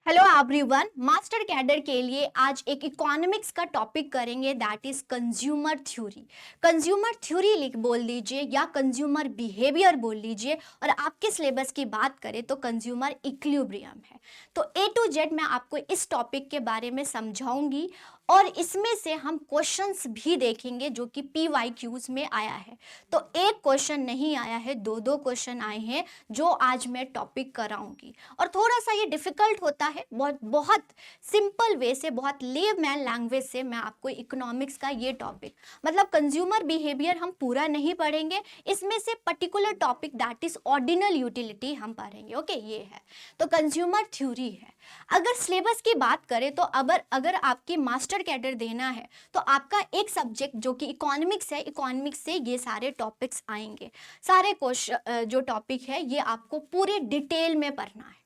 Hello everyone, master cadre के लिए आज एक इकोनॉमिक्स का टॉपिक करेंगे that is consumer theory. Consumer theory बोल लीजिए या कंज्यूमर बिहेवियर बोल लीजिए, और आपके सिलेबस की बात करें तो कंज्यूमर इक्विलिब्रियम है। तो ए टू जेड मैं आपको इस टॉपिक के बारे में समझाऊंगी और इसमें से हम क्वेश्चंस भी देखेंगे जो कि PYQs में आया है। तो एक क्वेश्चन नहीं आया है, दो क्वेश्चन आए हैं जो आज मैं टॉपिक कराऊंगी। और थोड़ा सा ये डिफिकल्ट होता है, बहुत बहुत सिंपल वे से, बहुत लेमैन लैंग्वेज से मैं आपको इकोनॉमिक्स का ये टॉपिक, मतलब कंज्यूमर बिहेवियर हम पूरा नहीं पढ़ेंगे, इसमें से particular topic that is ordinal utility हम पढ़ेंगे। ओके, ये है तो कंज्यूमर थ्योरी है। अगर सिलेबस की बात करें तो अगर आपकी मास्टर कैडर देना है तो आपका एक सब्जेक्ट जो कि इकोनॉमिक्स है, इकोनॉमिक्स से ये सारे टॉपिक्स आएंगे। सारे क्वेश्चन जो टॉपिक है ये आपको पूरे डिटेल में पढ़ना है।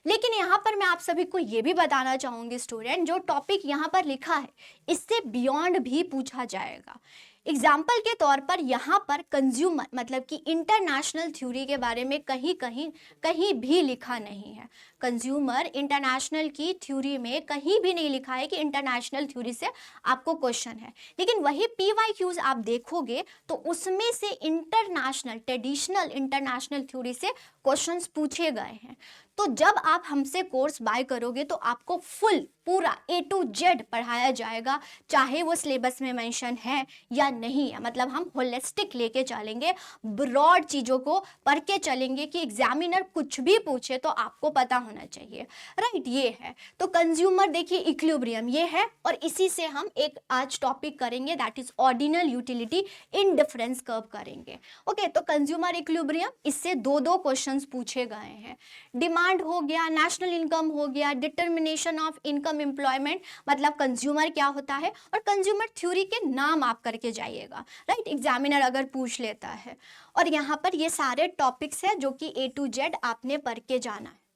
लेकिन यहाँ पर मैं आप सभी को ये भी बताना चाहूंगी स्टूडेंट, जो टॉपिक यहाँ पर लिखा है इससे बियॉन्ड भी पूछा जाएगा। एग्जाम्पल के तौर पर यहाँ पर कंज्यूमर मतलब कि इंटरनेशनल थ्योरी के बारे में कहीं भी लिखा नहीं है। कंज्यूमर इंटरनेशनल की थ्योरी में कहीं भी नहीं लिखा है कि इंटरनेशनल थ्योरी से आपको क्वेश्चन है। लेकिन वही PYQs आप देखोगे तो उसमें से इंटरनेशनल, ट्रेडिशनल इंटरनेशनल थ्योरी से क्वेश्चंस पूछे गए हैं। तो जब आप हमसे कोर्स बाय करोगे तो आपको फुल पूरा A to Z पढ़ाया जाएगा, चाहे वो सिलेबस में मेंशन है या नहीं है। मतलब हम होलिस्टिक लेके चलेंगे, ब्रॉड चीज़ों को पढ़ के चलेंगे कि एग्जामिनर कुछ भी पूछे तो आपको पता होना चाहिए, राइट। ये है तो कंज्यूमर, देखिए इक्विलिब्रियम ये है, और इसी से हम एक आज टॉपिक करेंगे that is ordinal utility in difference curve करेंगे। ओके, तो कंज्यूमर इक्विलिब्रियम, इससे दो क्वेश्चंस पूछे गए हैं। डिमांड हो गया, नेशनल इनकम हो गया, डिटर्मिनेशन ऑफ इनकम एम्प्लॉयमेंट, मतलब कंज्यूमर क्या होता है, और कंज्यूमर थ्योरी के नाम आप करके जाइएगा, राइट, एग्जामिनर अगर पूछ लेता है। और यहाँ पर ये सारे टॉपिक्स हैं जो कि A to Z आपने पढ़ के जाना है।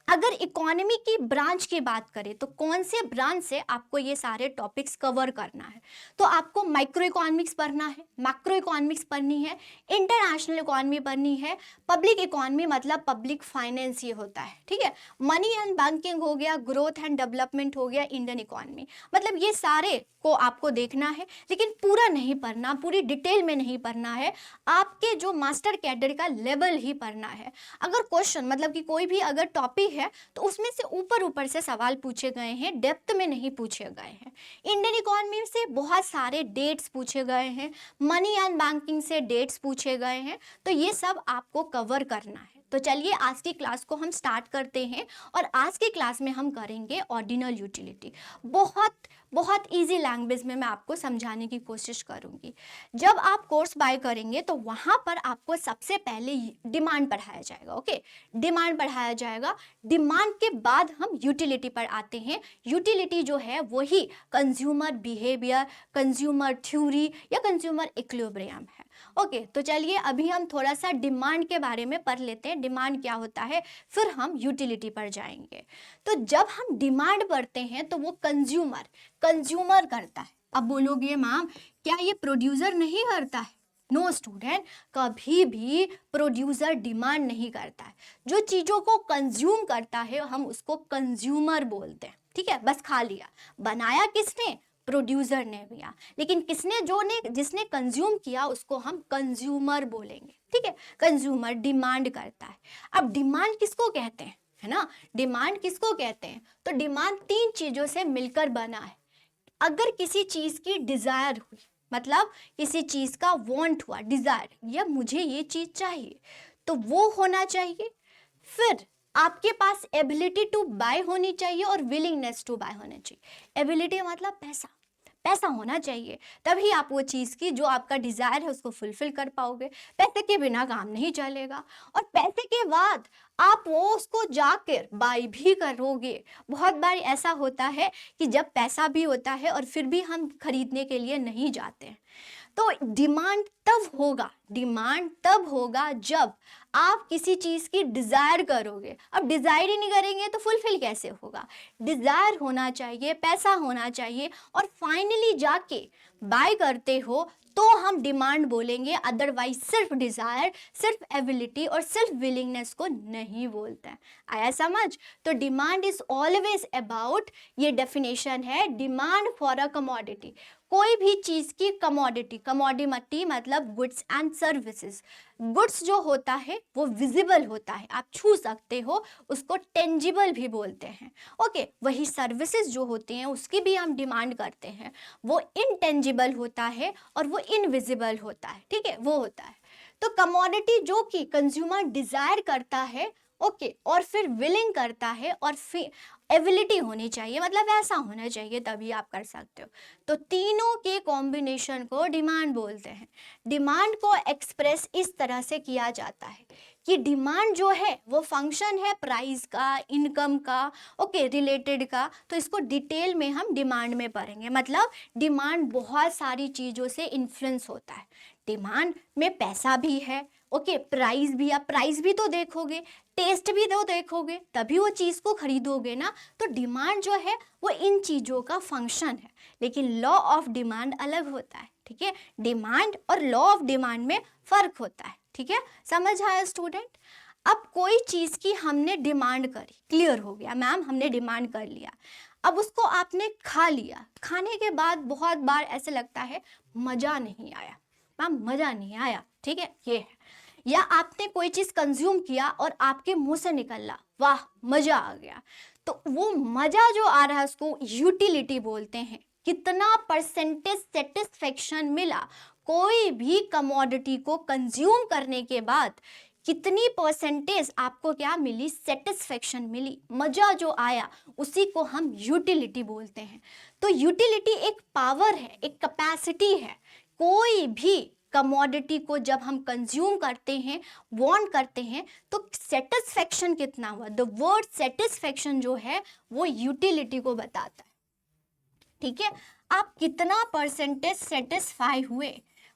अगर इकोनॉमी की ब्रांच की बात करें तो कौन से ब्रांच से आपको ये सारे टॉपिक्स कवर करना है, तो आपको माइक्रो इकोनॉमिक्स पढ़ना है, मैक्रो इकोनॉमिक्स पढ़नी है, इंटरनेशनल इकोनॉमी पढ़नी है, पब्लिक इकोनॉमी मतलब पब्लिक फाइनेंस ये होता है, ठीक है, मनी एंड बैंकिंग हो गया, ग्रोथ एंड डेवलपमेंट हो गया, इंडियन इकोनॉमी, मतलब ये सारे को आपको देखना है। लेकिन पूरा नहीं पढ़ना, पूरी डिटेल में नहीं पढ़ना है, आपके जो मास्टर कैडर का लेवल ही पढ़ना है। अगर क्वेश्चन मतलब कि कोई भी अगर टॉपिक है तो उसमें से ऊपर ऊपर से सवाल पूछे गए हैं, डेप्थ में नहीं पूछे गए हैं। इंडियन इकोनॉमी से बहुत सारे डेट्स पूछे गए हैं, मनी एंड बैंकिंग से डेट्स पूछे गए हैं, तो ये सब आपको कवर करना है। तो चलिए आज की क्लास को हम स्टार्ट करते हैं, और आज की क्लास में हम करेंगे ऑर्डिनल यूटिलिटी। बहुत बहुत इजी लैंग्वेज में मैं आपको समझाने की कोशिश करूंगी। जब आप कोर्स बाय करेंगे तो वहां पर आपको सबसे पहले डिमांड पढ़ाया जाएगा। ओके, डिमांड पढ़ाया जाएगा, डिमांड के बाद हम यूटिलिटी पर आते हैं। यूटिलिटी जो है वही कंज्यूमर बिहेवियर, कंज्यूमर थ्योरी या कंज्यूमर इक्विलिब्रियम है। ओके, तो चलिए अभी हम थोड़ा सा डिमांड के बारे में पढ़ लेते हैं, डिमांड क्या होता है, फिर हम यूटिलिटी पर जाएंगे। तो जब हम डिमांड पढ़ते हैं तो वो कंज्यूमर करता है। अब बोलोगे मैम क्या ये प्रोड्यूसर नहीं करता है? नो स्टूडेंट, कभी भी प्रोड्यूसर डिमांड नहीं करता है। जो चीज़ों को कंज्यूम करता है हम उसको कंज्यूमर बोलते हैं, ठीक है, बस खा लिया। बनाया किसने? प्रोड्यूसर ने भैया। लेकिन जिसने कंज्यूम किया उसको हम कंज्यूमर बोलेंगे, ठीक है। कंज्यूमर डिमांड करता है। अब डिमांड किसको कहते हैं, है ना, डिमांड किसको कहते हैं? तो डिमांड तीन चीजों से मिलकर बना है। अगर किसी चीज की डिजायर हुई, मतलब किसी चीज का वांट हुआ, डिजायर, या मुझे ये चीज चाहिए, तो वो होना चाहिए। फिर आपके पास एबिलिटी टू बाय होनी चाहिए और विलिंगनेस टू बाय होना चाहिए। एबिलिटी मतलब पैसा होना चाहिए, तभी आप वो चीज़ की जो आपका डिज़ायर है उसको फुलफिल कर पाओगे। पैसे के बिना काम नहीं चलेगा। और पैसे के बाद आप वो उसको जाकर बाय भी करोगे। बहुत बार ऐसा होता है कि जब पैसा भी होता है और फिर भी हम खरीदने के लिए नहीं जाते हैं। तो डिमांड तब होगा जब आप किसी चीज की डिजायर करोगे। अब डिजायर ही नहीं करेंगे तो फुलफिल कैसे होगा? डिजायर होना चाहिए, पैसा होना चाहिए, और फाइनली जाके बाय करते हो तो हम डिमांड बोलेंगे, अदरवाइज सिर्फ डिजायर, सिर्फ एबिलिटी और सिर्फ विलिंगनेस को नहीं बोलते हैं। आया समझ? तो डिमांड इज ऑलवेज अबाउट, ये डेफिनेशन है, डिमांड फॉर अ कमोडिटी, कोई भी चीज की कमोडिटी। कमोडिटी मतलब गुड्स एंड सर्विसेज। गुड्स जो होता है वो विजिबल होता है, आप छू सकते हो, उसको टेंजिबल भी बोलते हैं। ओके, वही सर्विसेज जो होती हैं उसकी भी हम डिमांड करते हैं, वो इनटेंजिबल होता है और वो इनविजिबल होता है। ठीक है, वो होता है। तो कमोडिटी जो कि कंज्यूमर डिजायर करता है, ओके, और फिर विलिंग करता है, और फिर एबिलिटी होनी चाहिए, मतलब ऐसा होना चाहिए तभी आप कर सकते हो। तो तीनों के कॉम्बिनेशन को डिमांड बोलते हैं। डिमांड को एक्सप्रेस इस तरह से किया जाता है कि डिमांड जो है वो फंक्शन है प्राइस का, इनकम का, ओके, रिलेटेड का। तो इसको डिटेल में हम डिमांड में पढ़ेंगे। मतलब डिमांड बहुत सारी चीज़ों से इन्फ्लुएंस होता है। डिमांड में पैसा भी है, ओके, प्राइस भी। आप प्राइस भी तो देखोगे, टेस्ट भी तो देखोगे, तभी वो चीज़ को खरीदोगे ना। तो डिमांड जो है वो इन चीज़ों का फंक्शन है, लेकिन लॉ ऑफ डिमांड अलग होता है। ठीक है, डिमांड और लॉ ऑफ डिमांड में फ़र्क होता है। ठीक है, समझ आया स्टूडेंट? अब कोई चीज़ की हमने डिमांड करी, क्लियर हो गया मैम, हमने डिमांड कर लिया। अब उसको आपने खा लिया, खाने के बाद बहुत बार ऐसे लगता है मज़ा नहीं आया, मैम मज़ा नहीं आया। ठीक है, ये है। या आपने कोई चीज़ कंज्यूम किया और आपके मुंह से निकला वाह मज़ा आ गया, तो वो मज़ा जो आ रहा है उसको यूटिलिटी बोलते हैं। कितना परसेंटेज सेटिस्फेक्शन मिला, कोई भी कमोडिटी को कंज्यूम करने के बाद कितनी परसेंटेज आपको क्या मिली, सेटिस्फेक्शन मिली, मज़ा जो आया, उसी को हम यूटिलिटी बोलते हैं। तो यूटिलिटी एक पावर है, एक कैपेसिटी है। कोई भी कमोडिटी को जब हम कंज्यूम करते हैं, वांट करते हैं, तो सेटिस्फेक्शन कितना हुआ, द वर्ड सेटिस्फेक्शन जो है वो यूटिलिटी को बताता है। ठीक है, आप कितना परसेंटेज सेटिस्फाई हुए,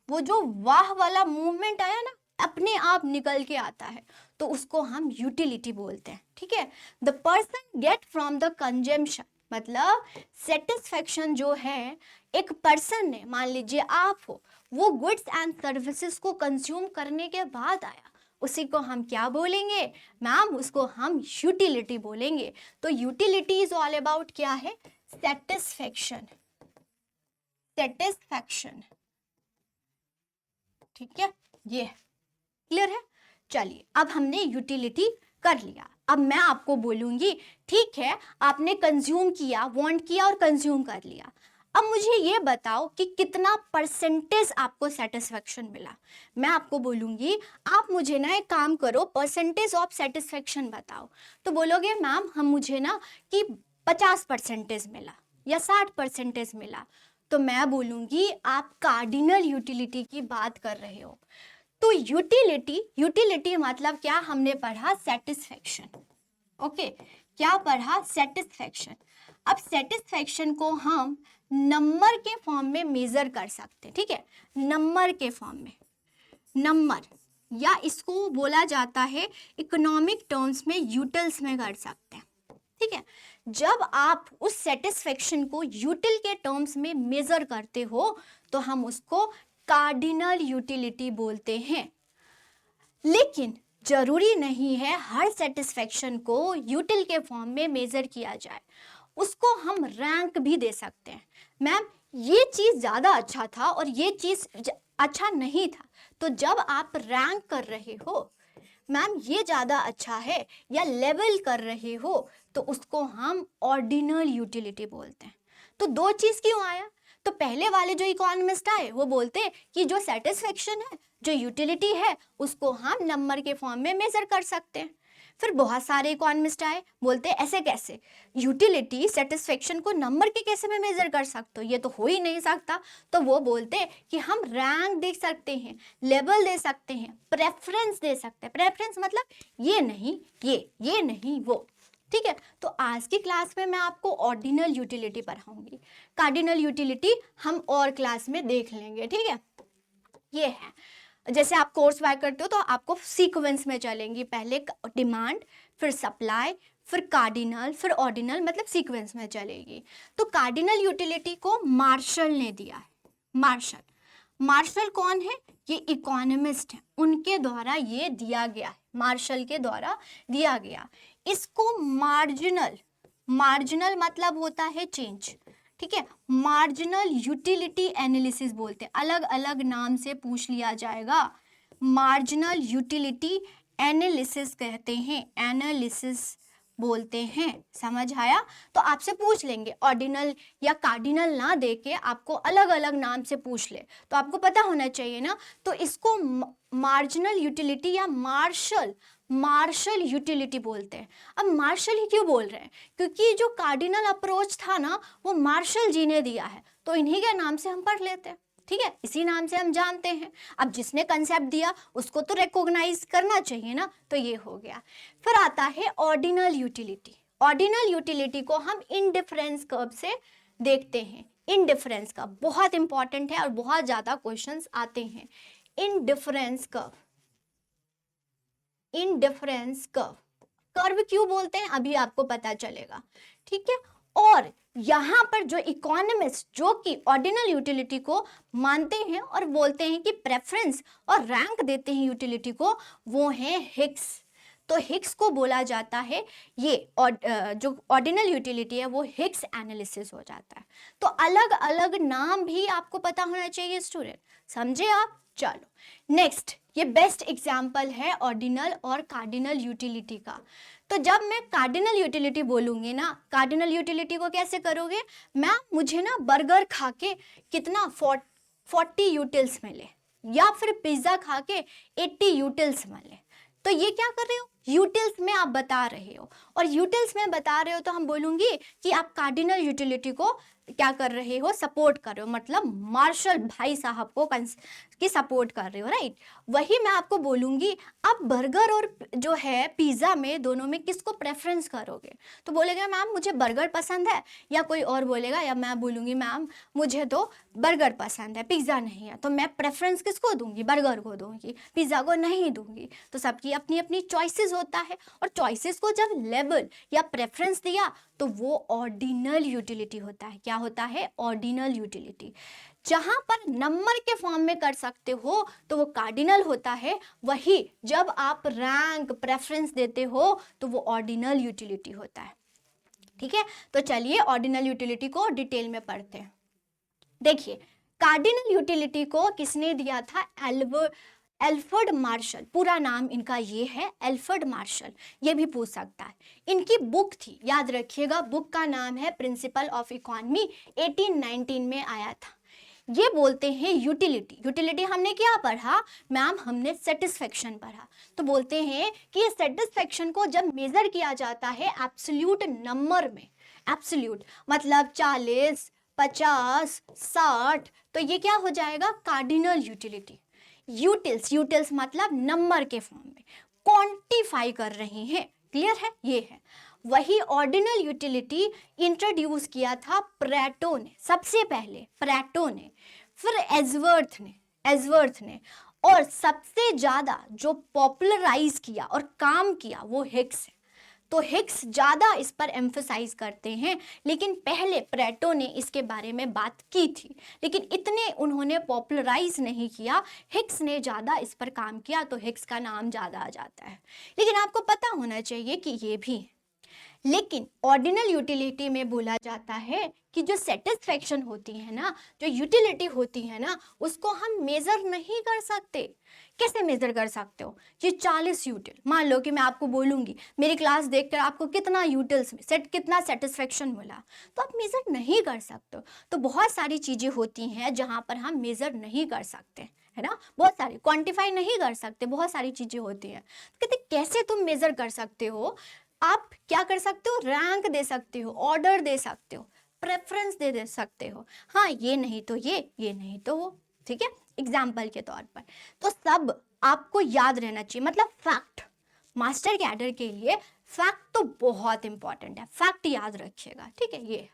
वो जो वाह वाला मूवमेंट आया ना, अपने आप निकल के आता है, तो उसको हम यूटिलिटी बोलते हैं। ठीक है, the person get from the consumption, मतलब सेटिस्फेक्शन जो है एक पर्सन ने, मान लीजिए आप हो, वो गुड्स एंड सर्विसेज को कंज्यूम करने के बाद आया, उसी को हम क्या बोलेंगे मैम? उसको हम यूटिलिटी बोलेंगे। तो यूटिलिटी इज ऑल अबाउट क्या है? Satisfaction, satisfaction. ठीक है, ये क्लियर है? चलिए, अब हमने यूटिलिटी कर लिया। अब मैं आपको बोलूंगी, ठीक है, आपने कंज्यूम किया, वांट किया और कंज्यूम कर लिया। अब मुझे ये बताओ कि कितना परसेंटेज आपको सेटिस्फेक्शन मिला। मैं आपको बोलूंगी, आप मुझे ना एक काम करो, परसेंटेज ऑफ सेटिस्फेक्शन बताओ। तो बोलोगे मैम हम मुझे ना कि 50% मिला या 60% मिला। तो मैं बोलूंगी आप कार्डिनल यूटिलिटी की बात कर रहे हो। तो यूटिलिटी मतलब क्या हमने पढ़ा? सेटिस्फेक्शन। ओके, क्या पढ़ा? सेटिस्फेक्शन। अब सेटिस्फेक्शन को हम नंबर के फॉर्म में मेजर कर सकते हैं। ठीक है, नंबर के फॉर्म में, नंबर, या इसको बोला जाता है इकोनॉमिक टर्म्स में यूटिल्स में कर सकते हैं। ठीक है, जब आप उस सेटिस्फेक्शन को यूटिल के टर्म्स में मेजर करते हो तो हम उसको कार्डिनल यूटिलिटी बोलते हैं। लेकिन जरूरी नहीं है हर सेटिस्फेक्शन को यूटिल के फॉर्म में मेजर किया जाए, उसको हम रैंक भी दे सकते हैं। मैम ये चीज़ ज़्यादा अच्छा था और ये चीज़ अच्छा नहीं था, तो जब आप रैंक कर रहे हो, मैम ये ज़्यादा अच्छा है या लेवल कर रहे हो, तो उसको हम ऑर्डिनल यूटिलिटी बोलते हैं। तो दो चीज़ क्यों आया? तो पहले वाले जो इकोनॉमिस्ट आए वो बोलते हैं कि जो सेटिस्फेक्शन है, जो यूटिलिटी है, उसको हम नंबर के फॉर्म में मेजर कर सकते हैं। फिर बहुत सारे इकोनॉमिस्ट आए, बोलते हैं ऐसे कैसे, यूटिलिटी सेटिस्फेक्शन को नंबर के कैसे में मेजर कर सकते हो, ये तो हो ही नहीं सकता। तो वो बोलते हैं कि हम रैंक दे सकते हैं, लेवल दे सकते हैं, प्रेफरेंस दे सकते हैं। प्रेफरेंस मतलब ये नहीं ये नहीं वो। ठीक है, तो आज की क्लास में मैं आपको ऑर्डिनल यूटिलिटी पढ़ाऊंगी, कार्डिनल यूटिलिटी हम और क्लास में देख लेंगे। ठीक है, ये है। जैसे आप कोर्स वाई करते हो तो आपको सीक्वेंस में चलेंगी, पहले डिमांड, फिर सप्लाई, फिर कार्डिनल, फिर ऑर्डिनल, मतलब सीक्वेंस में चलेगी। तो कार्डिनल यूटिलिटी को मार्शल ने दिया है। मार्शल, मार्शल कौन है? ये इकोनॉमिस्ट है, उनके द्वारा ये दिया गया है, मार्शल के द्वारा दिया गया। इसको मार्जिनल, मार्जिनल मतलब होता है चेंज, ठीक है, मार्जिनल यूटिलिटी एनालिसिस बोलते हैं, अलग अलग नाम से पूछ लिया जाएगा। मार्जिनल यूटिलिटी एनालिसिस कहते हैं, एनालिसिस बोलते हैं, समझ आया? तो आपसे पूछ लेंगे ऑर्डिनल या कार्डिनल ना दे के आपको अलग अलग नाम से पूछ ले, तो आपको पता होना चाहिए ना। तो इसको मार्जिनल यूटिलिटी या मार्शल, मार्शल यूटिलिटी बोलते हैं। अब मार्शल ही क्यों बोल रहे हैं? क्योंकि जो कार्डिनल अप्रोच था ना वो मार्शल जी ने दिया है, तो इन्हीं के नाम से हम पढ़ लेते हैं, ठीक है, इसी नाम से हम जानते हैं। अब जिसने कंसेप्ट दिया उसको तो रिकॉग्नाइज करना चाहिए ना, तो ये हो गया। फिर आता है ऑर्डिनल यूटिलिटी। ऑर्डिनल यूटिलिटी को हम इंडिफरेंस कर्व से देखते हैं। इंडिफरेंस का बहुत इंपॉर्टेंट है और बहुत ज्यादा क्वेश्चंस आते हैं। Indifference curve, indifference curve, curve क्यों बोलते हैं अभी आपको पता चलेगा, ठीक है। और यहाँ पर जो इकोनॉमिस्ट जो कि ऑर्डिनल यूटिलिटी को मानते हैं और बोलते हैं कि प्रेफरेंस और रैंक देते हैं यूटिलिटी को, वो है हिग्स। तो हिग्स को बोला जाता है, ये जो ऑर्डिनल यूटिलिटी है वो हिग्स एनालिसिस हो जाता है। तो अलग अलग नाम भी आपको पता होना चाहिए स्टूडेंट, समझे आप? चलो नेक्स्ट, ये बेस्ट एग्जाम्पल है ऑर्डिनल और कार्डिनल यूटिलिटी का। तो जब मैं कार्डिनल यूटिलिटी बोलूंगी ना, कार्डिनल यूटिलिटी को कैसे करोगे? मैम मुझे ना बर्गर खा के कितना 40 यूटिल्स मिले, या फिर पिज्जा खा के 80 यूटिल्स मिले, तो ये क्या कर रहे हो? यूटिल्स में आप बता रहे हो, और यूटिल्स में बता रहे हो तो हम बोलूंगी कि आप कार्डिनल यूटिलिटी को क्या कर रहे हो? सपोर्ट कर रहे हो, मतलब मार्शल भाई साहब को की सपोर्ट कर रहे हो, राइट। वही मैं आपको बोलूंगी आप बर्गर और जो है पिज्जा में, दोनों में किसको प्रेफरेंस करोगे? तो बोलेगा मैम मुझे बर्गर पसंद है, या कोई और बोलेगा, या मैं बोलूंगी मैम मुझे तो बर्गर पसंद है, पिज्जा नहीं है, तो मैं प्रेफरेंस किसको दूंगी? बर्गर को दूंगी, पिज्जा को नहीं दूंगी। तो सबकी अपनी अपनी चॉइसेस होता है, और चॉइसेस को जब लेबल या प्रेफरेंस दिया तो वो ऑर्डिनल यूटिलिटी होता है। क्या होता है? Ordinal utility. जहां पर नंबर के फॉर्म में कर सकते हो तो वो कार्डिनल होता है, वही जब आप रैंक प्रेफरेंस देते हो तो वो ऑर्डिनल यूटिलिटी होता है, ठीक है। तो चलिए ऑर्डिनल यूटिलिटी को डिटेल में पढ़ते हैं। देखिए कार्डिनल यूटिलिटी को किसने दिया था? एल्फ्रेड मार्शल, पूरा नाम इनका ये है, एल्फ्रेड मार्शल, ये भी पूछ सकता है। इनकी बुक थी, याद रखिएगा, बुक का नाम है प्रिंसिपल ऑफ इकोनॉमी, 1819 में आया था। ये बोलते हैं यूटिलिटी, यूटिलिटी हमने क्या पढ़ा मैम? हमने सेटिस्फेक्शन पढ़ा। तो बोलते हैं कि ये सेटिस्फेक्शन को जब मेजर किया जाता है एब्सोल्यूट नंबर में, एब्सोल्यूट मतलब 40, 50, 60, तो ये क्या हो जाएगा? Cardinal utility. यूटिल्स, यूटिल्स मतलब नंबर के फॉर्म में क्वांटिफाई कर रहे हैं, क्लियर है? ये है। वही ऑर्डिनल यूटिलिटी इंट्रोड्यूस किया था प्रेटो ने, सबसे पहले प्रेटो ने, फिर एजवर्थ ने, और सबसे ज्यादा जो पॉपुलराइज किया और काम किया वो हिग्स है। तो हिग्स ज़्यादा इस पर एम्फसाइज करते हैं, लेकिन पहले प्रेटो ने इसके बारे में बात की थी, लेकिन इतने उन्होंने पॉपुलराइज नहीं किया, हिग्स ने ज़्यादा इस पर काम किया, तो हिग्स का नाम ज़्यादा आ जाता है। लेकिन आपको पता होना चाहिए कि ये भी है। लेकिन ऑर्डिनल यूटिलिटी में बोला जाता है कि जो सेटिस्फेक्शन होती है ना, जो यूटिलिटी होती है ना, उसको हम मेजर नहीं कर सकते। कैसे मेजर कर सकते हो? ये 40 यूटिल, मान लो कि मैं आपको बोलूंगी मेरी क्लास देखकर आपको कितना यूटिल्स में कितना सेटिस्फेक्शन मिला, तो आप मेजर नहीं कर सकते। तो बहुत सारी चीजें होती हैं जहां पर हम मेजर नहीं कर सकते, है ना, बहुत सारी क्वांटिफाई नहीं कर सकते, बहुत सारी चीजें होती हैं। कहते कैसे तुम मेजर कर सकते हो? आप क्या कर सकते हो? रैंक दे सकते हो, ऑर्डर दे सकते हो, प्रेफरेंस दे सकते हो, हाँ ये नहीं तो ये नहीं तो वो, ठीक है, एग्जाम्पल के तौर पर। तो सब आपको याद रहना चाहिए, मतलब फैक्ट, मास्टर कैडर के लिए फैक्ट तो बहुत इंपॉर्टेंट है, फैक्ट याद रखिएगा, ठीक है।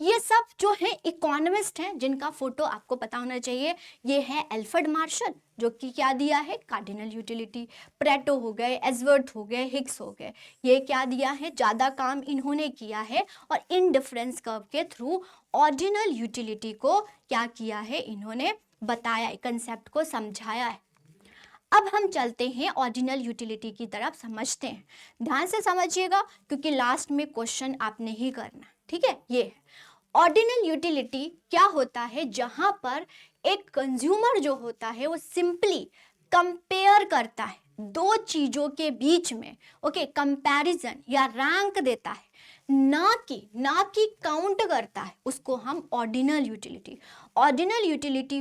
ये सब जो है इकोनॉमिस्ट हैं जिनका फोटो आपको पता होना चाहिए। ये है एल्फ्रेड मार्शल जो कि क्या दिया है, कार्डिनल यूटिलिटी। प्रेटो हो गए, एजवर्थ हो गए, हिग्स हो गए, ये क्या दिया है, ज़्यादा काम इन्होंने किया है और इनडिफरेंस कर्व के थ्रू ऑर्डिनल यूटिलिटी को क्या किया है, इन्होंने बताया है, कंसेप्ट को समझाया है। अब हम चलते हैं ऑर्डिनल यूटिलिटी की तरफ, समझते हैं। ध्यान से समझिएगा क्योंकि लास्ट में क्वेश्चन आपने ही करना, ठीक है। ये ऑर्डिनल यूटिलिटी क्या होता है, जहां पर एक कंज्यूमर जो होता है वो सिंपली कंपेयर करता है दो चीजों के बीच में, ओके, कंपैरिजन या रैंक देता है, ना कि काउंट करता है, उसको हम ऑर्डिनल यूटिलिटी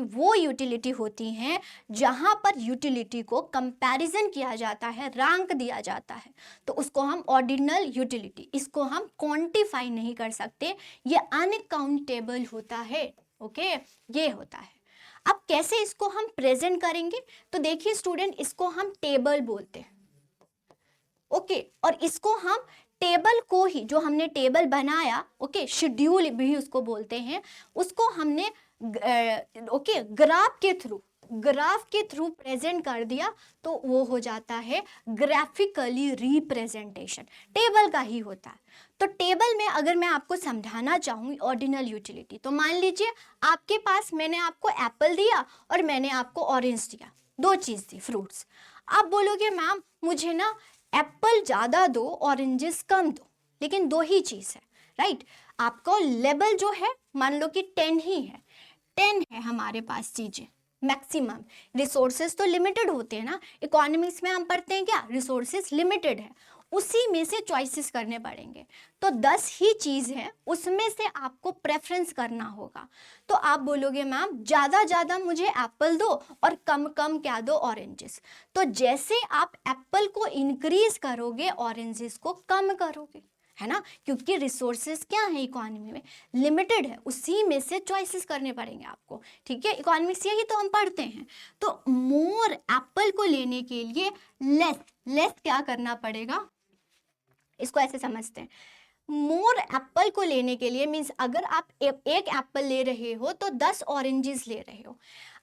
वो यूटिलिटी होती हैं जहां पर यूटिलिटी को कंपैरिजन किया जाता है, रैंक दिया जाता है, तो उसको हम ऑर्डिनल यूटिलिटी, इसको हम क्वांटिफाई नहीं कर सकते, ये अनकाउंटेबल होता है, ओके, ये होता है। अब कैसे इसको हम प्रेजेंट करेंगे, तो देखिए स्टूडेंट, इसको हम टेबल बोलते हैं, ओके, और इसको हम टेबल को ही, जो हमने टेबल बनाया, ओके, शेड्यूल भी उसको बोलते हैं, उसको हमने ओके ग्राफ के थ्रू प्रेजेंट कर दिया, तो वो हो जाता है ग्राफिकली रिप्रेजेंटेशन, टेबल का ही होता है। तो टेबल में अगर मैं आपको समझाना चाहूँ ऑर्डिनल यूटिलिटी, तो मान लीजिए आपके पास मैंने आपको एप्पल दिया और मैंने आपको ऑरेंज दिया, दो चीज़ दी, फ्रूट्स। आप बोलोगे मैम मुझे ना एप्पल ज़्यादा दो, ऑरेंजेस कम दो, लेकिन दो ही चीज़ है, राइट। आपको लेवल जो है मान लो कि 10 ही है, 10 है हमारे पास चीज़ें, मैक्सिमम। रिसोर्सेज तो लिमिटेड होते हैं ना, इकोनॉमिक्स में हम पढ़ते हैं क्या, रिसोर्सेज लिमिटेड है, उसी में से चॉइसेस करने पड़ेंगे। तो 10 ही चीज़ है, उसमें से आपको प्रेफरेंस करना होगा। तो आप बोलोगे मैम ज़्यादा मुझे एप्पल दो और कम क्या दो, ऑरेंजेस। तो जैसे आप एप्पल को इंक्रीज करोगे, ऑरेंजेस को कम करोगे, है ना, क्योंकि रिसोर्सेज क्या है इकोनॉमी में, लिमिटेड है, उसी में से चॉइसेस करने पड़ेंगे आपको, ठीक है। इकोनॉमिक्स यही तो हम पढ़ते हैं। तो मोर एप्पल को लेने के लिए लेस क्या करना पड़ेगा, इसको ऐसे समझते हैं, मोर एप्पल को लेने के लिए मीन्स अगर आप एक एप्पल ले रहे हो तो 10 ऑरेंजेस ले रहे हो।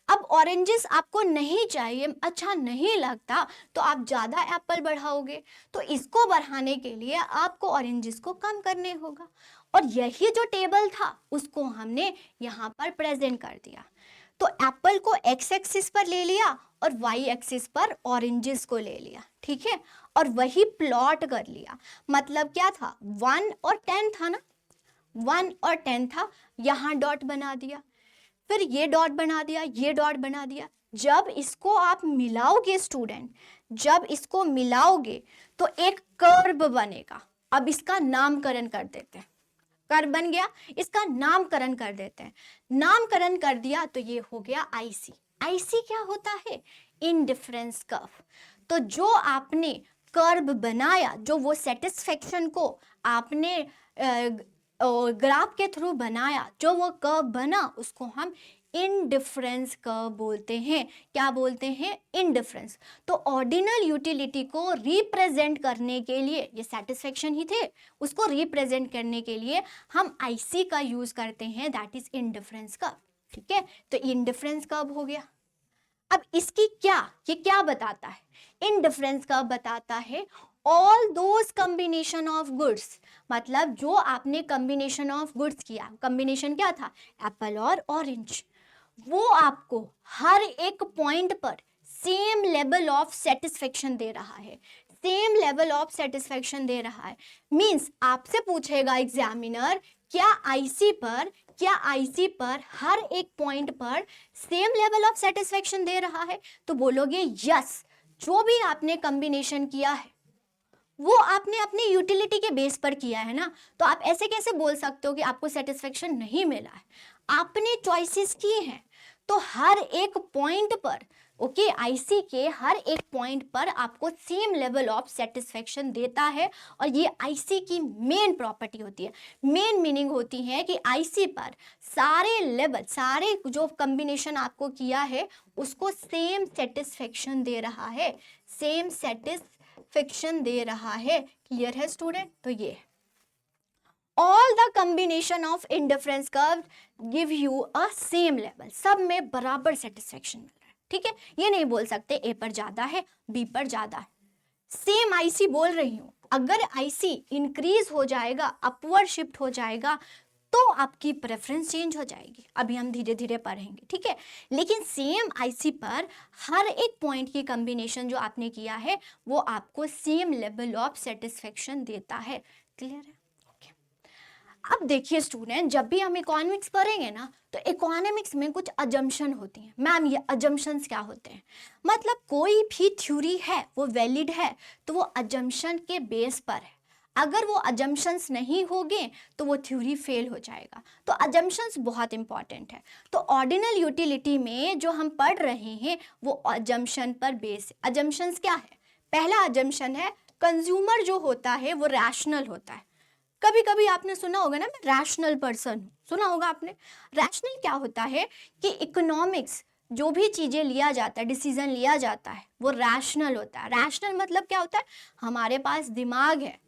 अब ऑरेंजेस आपको नहीं चाहिए, अच्छा नहीं लगता, तो आप ज़्यादा एप्पल बढ़ाओगे, तो इसको बढ़ाने के लिए आपको ऑरेंजेस को कम करने होगा। और यही जो टेबल था उसको हमने यहाँ पर प्रेजेंट कर दिया। तो एप्पल को एक्स एक्सिस पर ले लिया और वाई एक्सिस पर ऑरेंजेस को ले लिया, ठीक है, और वही प्लॉट कर लिया। मतलब क्या था, 1 और 10 था ना, 1 और 10 था, यहाँ डॉट बना दिया, फिर ये डॉट बना दिया, ये डॉट बना दिया। जब इसको आप मिलाओगे स्टूडेंट, जब इसको मिलाओगे तो एक कर्व बनेगा। अब इसका नामकरण कर देते हैं, कर्व बन गया, इसका नामकरण कर देते हैं। नामकरण कर दिया तो ये हो गया आईसी। आईसी क्या होता है, इनडिफरेंस कर्व। तो जो आपने कर्व बनाया, जो वो सेटिस्फेक्शन को आपने ग्राफ के थ्रू बनाया, जो वो कर्व बना, उसको हम इनडिफरेंस कर्व बोलते हैं। क्या बोलते हैं, इनडिफरेंस। तो ऑर्डिनल यूटिलिटी को रिप्रेजेंट करने के लिए, ये सेटिस्फेक्शन ही थे, उसको रिप्रेजेंट करने के लिए हम आईसी का यूज करते हैं, दैट इज इनडिफरेंस कर्व, ठीक है। तो इनडिफरेंस कर्व हो गया। अब इसकी ये क्या बताता है, इनडिफरेंस कर्व बताता है all those combination of goods, मतलब जो आपने कॉम्बिनेशन ऑफ गुड्स किया, कॉम्बिनेशन क्या था, एप्पल और ऑरेंज, वो आपको हर एक पॉइंट पर सेम लेवल ऑफ सेटिस्फेक्शन दे रहा है, सेम लेवल ऑफ सेटिस्फेक्शन दे रहा है। मींस आपसे पूछेगा एग्जामिनर, क्या आईसी पर हर एक पॉइंट पर सेम लेवल ऑफ सेटिस्फेक्शन दे रहा है, तो बोलोगे यस, जो भी आपने कॉम्बिनेशन किया है वो आपने अपनी यूटिलिटी के बेस पर किया है ना। तो आप ऐसे कैसे बोल सकते हो कि आपको सेटिस्फेक्शन नहीं मिला है, आपने चॉइसेस की हैं। तो हर एक पॉइंट पर, ओके, आईसी के हर एक पॉइंट पर आपको सेम लेवल ऑफ सेटिस्फेक्शन देता है, और ये आईसी की मेन प्रॉपर्टी होती है, मेन मीनिंग होती है कि आईसी पर सारे लेवल, सारे जो कॉम्बिनेशन आपको किया है उसको सेम सेटिस्फेक्शन दे रहा है, सेम सेटिस्फेक्शन सेटिस्फेक्शन दे रहा है। क्लियर है स्टूडेंट? तो ये all the combination of indifference curve give you a same level, सब में बराबर सेटिस्फेक्शन मिल रहा है। ठीक है, ये नहीं बोल सकते ए पर ज्यादा है, बी पर ज्यादा है। सेम आईसी बोल रही हूं, अगर आईसी इंक्रीज हो जाएगा, अपवर्ड शिफ्ट हो जाएगा, तो आपकी प्रेफरेंस चेंज हो जाएगी। अभी हम धीरे धीरे पढ़ेंगे, ठीक है। लेकिन सेम आईसी पर हर एक पॉइंट की कॉम्बिनेशन जो आपने किया है वो आपको सेम लेवल ऑफ सेटिस्फेक्शन देता है। क्लियर है? ओके। अब देखिए स्टूडेंट, जब भी हम इकोनॉमिक्स पढ़ेंगे ना, तो इकोनॉमिक्स में कुछ अजम्पशन होती हैं। मैम ये अजम्पशंस क्या होते हैं? मतलब कोई भी थ्योरी है वो वैलिड है तो वो अजम्पशन के बेस पर है। अगर वो अजम्पशंस नहीं होंगे तो वो थ्योरी फेल हो जाएगा। तो अजम्पशंस बहुत इंपॉर्टेंट है। तो ऑर्डिनल यूटिलिटी में जो हम पढ़ रहे हैं वो अजम्पशन पर बेस है। अजम्पशंस क्या है? पहला अजम्पशन है कंज्यूमर जो होता है वो रैशनल होता है। कभी कभी आपने सुना होगा ना, मैं रैशनल पर्सन हूँ, सुना होगा आपने। रैशनल क्या होता है कि इकोनॉमिक्स जो भी चीजें लिया जाता है, डिसीजन लिया जाता है, वो रैशनल होता है। रैशनल मतलब क्या होता है? हमारे पास दिमाग है,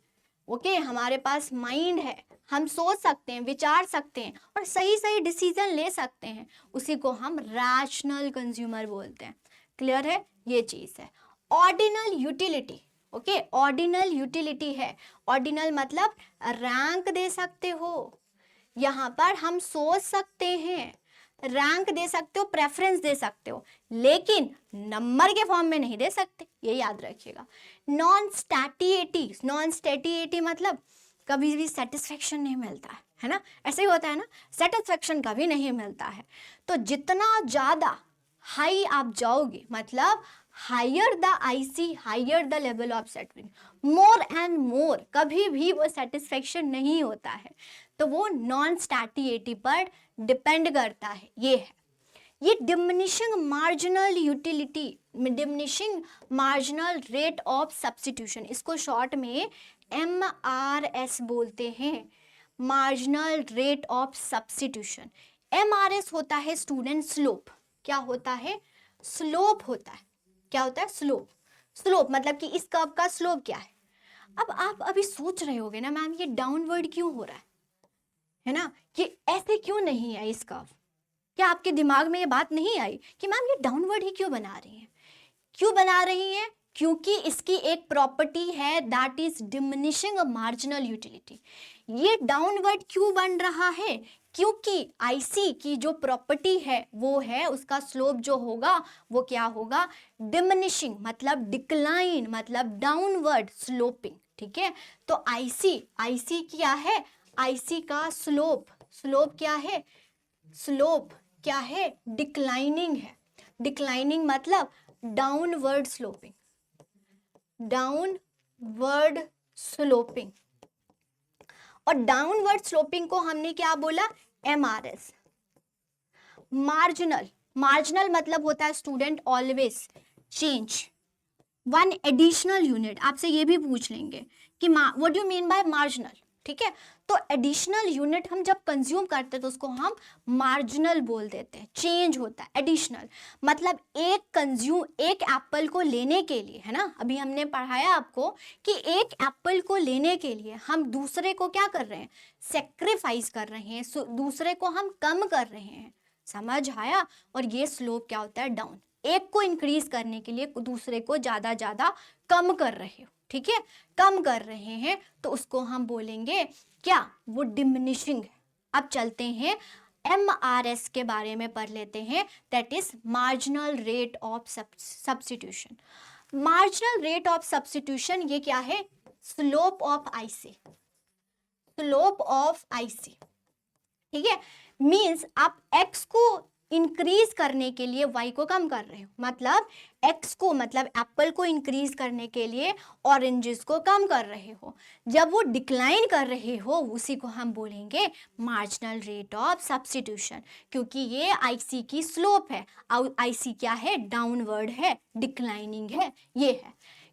ओके, हमारे पास माइंड है, हम सोच सकते हैं, विचार सकते हैं और सही सही डिसीजन ले सकते हैं, उसी को हम रैशनल कंज्यूमर बोलते हैं। क्लियर है? ये चीज है ordinal utility. Okay, ordinal utility है। ऑर्डिनल मतलब रैंक दे सकते हो, यहाँ पर हम सोच सकते हैं, रैंक दे सकते हो, प्रेफरेंस दे सकते हो, लेकिन नंबर के फॉर्म में नहीं दे सकते, ये याद रखिएगा। नॉन स्टैटिएटी, नॉन स्टैटिएटी मतलब कभी भी सेटिस्फेक्शन नहीं मिलता है ना, ऐसे ही होता है ना, सेटिस्फेक्शन कभी नहीं मिलता है। तो जितना ज़्यादा हाई आप जाओगे, मतलब higher the IC, higher the level of satisfaction, more and more, कभी भी वो सेटिस्फेक्शन नहीं होता है। तो वो नॉन स्टैटिएटी पर डिपेंड करता है। ये है ये diminishing marginal utility, diminishing marginal rate of substitution, इसको शॉर्ट में MRS बोलते हैं, marginal rate of substitution. MRS होता है स्टूडेंट स्लोप। क्या होता है? स्लोप होता है। क्या होता है? स्लोप। स्लोप मतलब कि इस कर्व का स्लोप क्या है? अब आप अभी सोच रहे होगे ना, मैम ये डाउनवर्ड क्यों हो रहा है ना, ये ऐसे क्यों नहीं है इस कर्व? क्या आपके दिमाग में ये बात नहीं आई कि मैम ये डाउनवर्ड ही क्यों बना रही है? क्यों बना रही है? क्योंकि इसकी एक प्रॉपर्टी है that is diminishing marginal utility. ये डाउनवर्ड क्यों बन रहा है? क्योंकि आईसी की जो प्रॉपर्टी है वो है, उसका स्लोप जो होगा वो क्या होगा? डिमिनिशिंग मतलब डिक्लाइन, मतलब डाउनवर्ड स्लोपिंग। ठीक है, तो आईसी क्या है? आईसी का स्लोप, स्लोप क्या है? स्लोप क्या है? डिक्लाइनिंग है। डिक्लाइनिंग मतलब डाउनवर्ड स्लोपिंग, डाउनवर्ड स्लोपिंग। और डाउनवर्ड स्लोपिंग को हमने क्या बोला? MRS। मार्जिनल, मार्जिनल मतलब होता है student always change one additional unit. आपसे ये भी पूछ लेंगे कि what do mean by marginal. ठीक है, तो एडिशनल यूनिट हम जब कंज्यूम करते हैं तो उसको हम मार्जिनल बोल देते हैं। चेंज होता है एडिशनल मतलब एक एप्पल को लेने के लिए, है ना, अभी हमने पढ़ाया आपको कि एक एप्पल को लेने के लिए हम दूसरे को क्या कर रहे हैं? सेक्रीफाइस कर रहे हैं, दूसरे को हम कम कर रहे हैं। समझ आया? और ये स्लोप क्या होता है? डाउन। एक को इंक्रीज करने के लिए दूसरे को ज्यादा ज्यादा कम कर रहे हो। ठीक है, कम कर रहे हैं तो उसको हम बोलेंगे क्या? वो डिमिनिशिंग है। अब चलते हैं MRS के बारे में पढ़ लेते हैं, that is marginal rate of substitution. Marginal rate of substitution ये क्या है? Slope of IC, slope of IC. ठीक है, मीन्स आप x को इंक्रीज करने के लिए y को कम कर रहे हो, मतलब x को, मतलब एप्पल को इंक्रीज करने के लिए ऑरेंजेस को कम कर रहे हो। जब वो डिक्लाइन कर रहे हो उसी को हम बोलेंगे मार्जिनल रेट ऑफ सब्स्टिट्यूशन, क्योंकि ये आईसी की स्लोप है। आईसी क्या है? डाउनवर्ड है, डिक्लाइनिंग है। ये है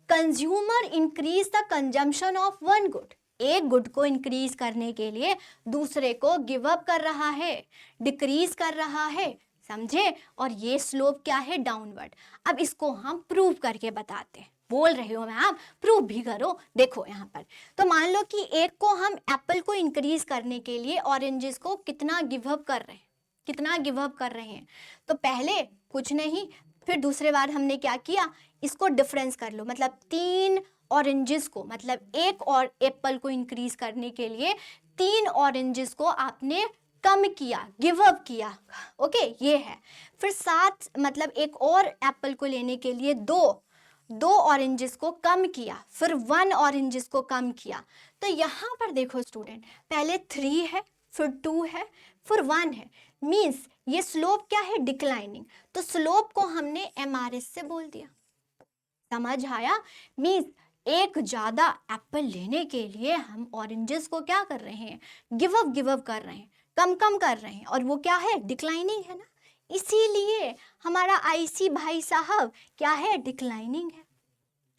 consumer increase the consumption of one good, एक गुड को इंक्रीज करने के लिए दूसरे को गिव अप कर रहा है, डिक्रीज कर रहा है। समझे? और ये स्लोप क्या है? डाउनवर्ड। अब इसको हम प्रूव करके बताते हैं। बोल रहे हो मैम, प्रूव भी करो। देखो यहाँ पर तो मान लो कि एक को हम एप्पल को इंक्रीज करने के लिए ऑरेंजेस को कितना गिव अप कर रहे हैं, कितना गिव अप कर रहे हैं। तो पहले कुछ नहीं, फिर दूसरे बार हमने क्या किया, इसको डिफरेंस कर लो, मतलब 3 ऑरेंजेस को, मतलब एक और एप्पल को इंक्रीज करने के लिए 3 ऑरेंजेस को आपने कम किया, गिव अप किया। ओके ये है। फिर 7 मतलब एक और एप्पल को लेने के लिए 2 ऑरेंजेस को कम किया, फिर 1 ऑरेंजेस को कम किया। तो यहाँ पर देखो स्टूडेंट, पहले 3 है, फिर 2 है, फिर 1 है, मीन्स ये स्लोप क्या है, डिक्लाइनिंग। तो स्लोप को हमने MRS से बोल दिया, समझ आया। मीन्स एक ज्यादा एप्पल लेने के लिए हम ऑरेंजेस को क्या कर रहे हैं, गिव अप कर रहे हैं, कम कम कर रहे हैं, और वो क्या है, डिक्लाइनिंग है ना। इसीलिए हमारा IC भाई साहब क्या है, डिक्लाइनिंग है।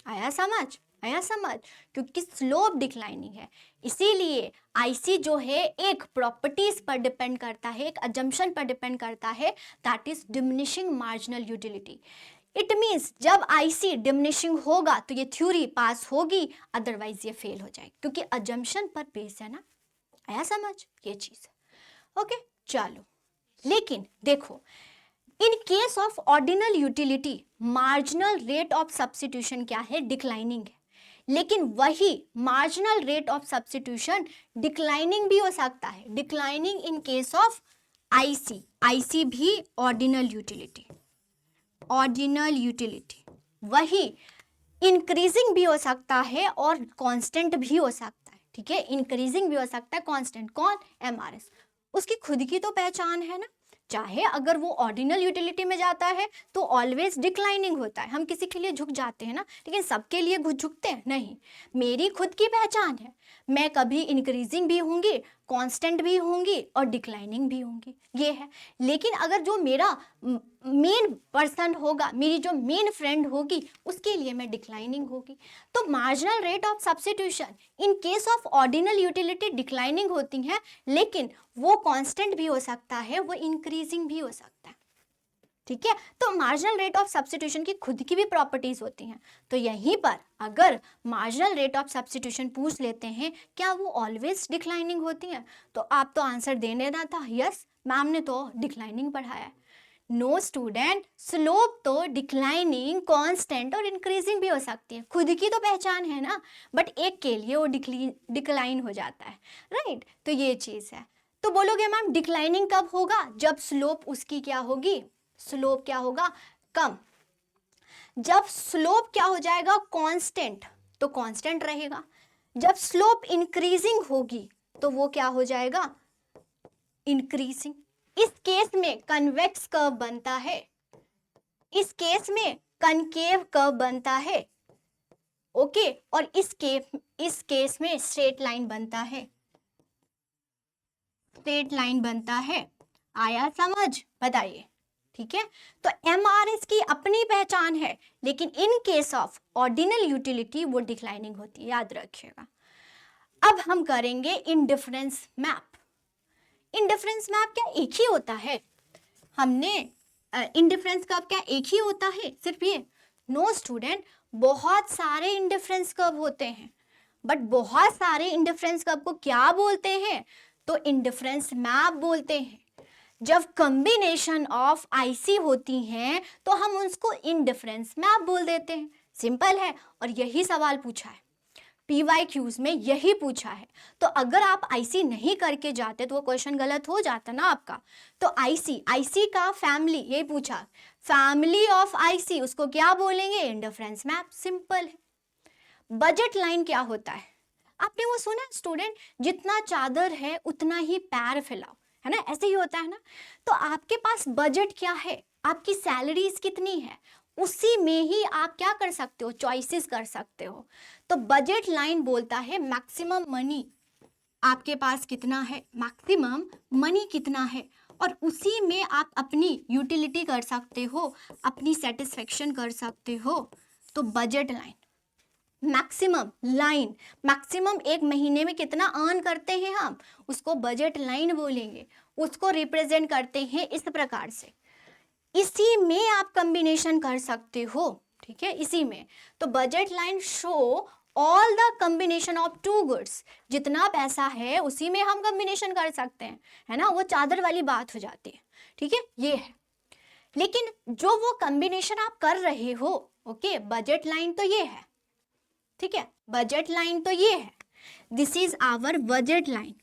आया समझ, आया समझ, क्योंकि स्लोप डिक्लाइनिंग है। इसीलिए IC जो है एक प्रॉपर्टीज पर डिपेंड करता है, एक अजम्पशन पर डिपेंड करता है, that is diminishing marginal utility. It means जब IC डिमिनिशिंग होगा तो ये थ्योरी पास होगी, अदरवाइज ये फेल हो जाएगी, क्योंकि अजम्पशन पर बेस है ना। आया समझ ये चीज। ओके चलो, लेकिन देखो in case of ordinal utility marginal rate of substitution क्या है, डिक्लाइनिंग है। लेकिन वही marginal rate of substitution declining भी हो सकता है, declining in case of IC भी ऑर्डिनल यूटिलिटी, ऑर्डिनल यूटिलिटी वही इंक्रीजिंग भी हो सकता है और कांस्टेंट भी हो सकता है। ठीक है, इंक्रीजिंग भी हो सकता है, कांस्टेंट कौन, MRS। उसकी खुद की तो पहचान है ना, चाहे अगर वो ऑर्डिनल यूटिलिटी में जाता है तो ऑलवेज डिक्लाइनिंग होता है। हम किसी के लिए झुक जाते हैं ना, लेकिन सबके लिए झुकते हैं नहीं। मेरी खुद की पहचान है, मैं कभी इंक्रीजिंग भी होंगी, कांस्टेंट भी होंगी और डिक्लाइनिंग भी होंगी, ये है। लेकिन अगर जो मेरा मेन पर्सन होगा, मेरी जो मेन फ्रेंड होगी, उसके लिए मैं डिक्लाइनिंग होगी। तो marginal rate of substitution in case of ordinal utility declining होती है, लेकिन वो कांस्टेंट भी हो सकता है, वो इंक्रीजिंग भी हो सकता है। ठीक है, तो मार्जिनल रेट ऑफ सब्स्टिट्यूशन की खुद की भी प्रॉपर्टीज होती हैं। तो यहीं पर अगर मार्जिनल रेट ऑफ सब्स्टिट्यूशन पूछ लेते हैं, क्या वो ऑलवेज डिक्लाइनिंग होती है, तो आप तो आंसर दे देना था, यस मैम ने तो डिक्लाइनिंग पढ़ाया है। नो स्टूडेंट, स्लोप तो डिक्लाइनिंग, कांस्टेंट और इंक्रीजिंग भी हो सकती है, खुद की तो पहचान है ना, बट एक के लिए वो डिक्लाइन हो जाता है, राइट। तो ये चीज है। तो बोलोगे मैम डिक्लाइनिंग कब होगा, जब स्लोप उसकी क्या होगी, स्लोप क्या होगा, कम। जब स्लोप क्या हो जाएगा, कांस्टेंट, तो कांस्टेंट रहेगा। जब स्लोप इंक्रीजिंग होगी तो वो क्या हो जाएगा, इंक्रीजिंग। इस केस में कन्वेक्स कर्व बनता है, इस केस में कनकेव कर्व बनता है, ओके। और इस केस में स्ट्रेट लाइन बनता है, स्ट्रेट लाइन बनता है। आया समझ, बताइए। ठीक है, तो MRS की अपनी पहचान है, लेकिन in case of ordinal utility वो डिक्लाइनिंग होती है, याद रखिएगा। अब हम करेंगे इंडिफरेंस मैप। इंडिफरेंस मैप क्या एक ही होता है, हमने इंडिफरेंस कर्व क्या एक ही होता है सिर्फ ये, नो स्टूडेंट, बहुत सारे इंडिफरेंस कर्व होते हैं। बट बहुत सारे इंडिफरेंस कर्व को क्या बोलते हैं, तो इंडिफरेंस मैप बोलते हैं। जब कॉम्बिनेशन ऑफ IC होती हैं तो हम उसको इंडिफरेंस मैप बोल देते हैं, सिंपल है। और यही सवाल पूछा है, PYQs में यही पूछा है। तो अगर आप IC नहीं करके जाते तो वो क्वेश्चन गलत हो जाता ना आपका। तो IC का फैमिली, ये पूछा, फैमिली ऑफ IC, उसको क्या बोलेंगे, इंडिफरेंस मैप, सिंपल है। बजट लाइन क्या होता है, आपने वो सुना स्टूडेंट, जितना चादर है उतना ही पैर फैलाओ, है ना, ऐसे ही होता है ना। तो आपके पास बजट क्या है, आपकी सैलरीज कितनी है, उसी में ही आप क्या कर सकते हो, चॉइसेस कर सकते हो। तो बजट लाइन बोलता है मैक्सिमम मनी आपके पास कितना है, मैक्सिमम मनी कितना है, और उसी में आप अपनी यूटिलिटी कर सकते हो, अपनी सेटिस्फेक्शन कर सकते हो। तो budget line, maximum line, maximum एक महीने में कितना अर्न करते हैं हम, उसको बजट लाइन बोलेंगे, उसको रिप्रेजेंट करते हैं इस प्रकार से। इसी में आप कॉम्बिनेशन कर सकते हो, ठीक है, इसी में। तो budget line show all the combination of two goods, जितना पैसा है उसी में हम कॉम्बिनेशन कर सकते हैं, है ना, वो चादर वाली बात हो जाती है। ठीक है, ये है। लेकिन जो वो कॉम्बिनेशन आप कर रहे हो, ओके, बजट लाइन तो ये है, ठीक है, बजट लाइन तो ये है, this is our budget line,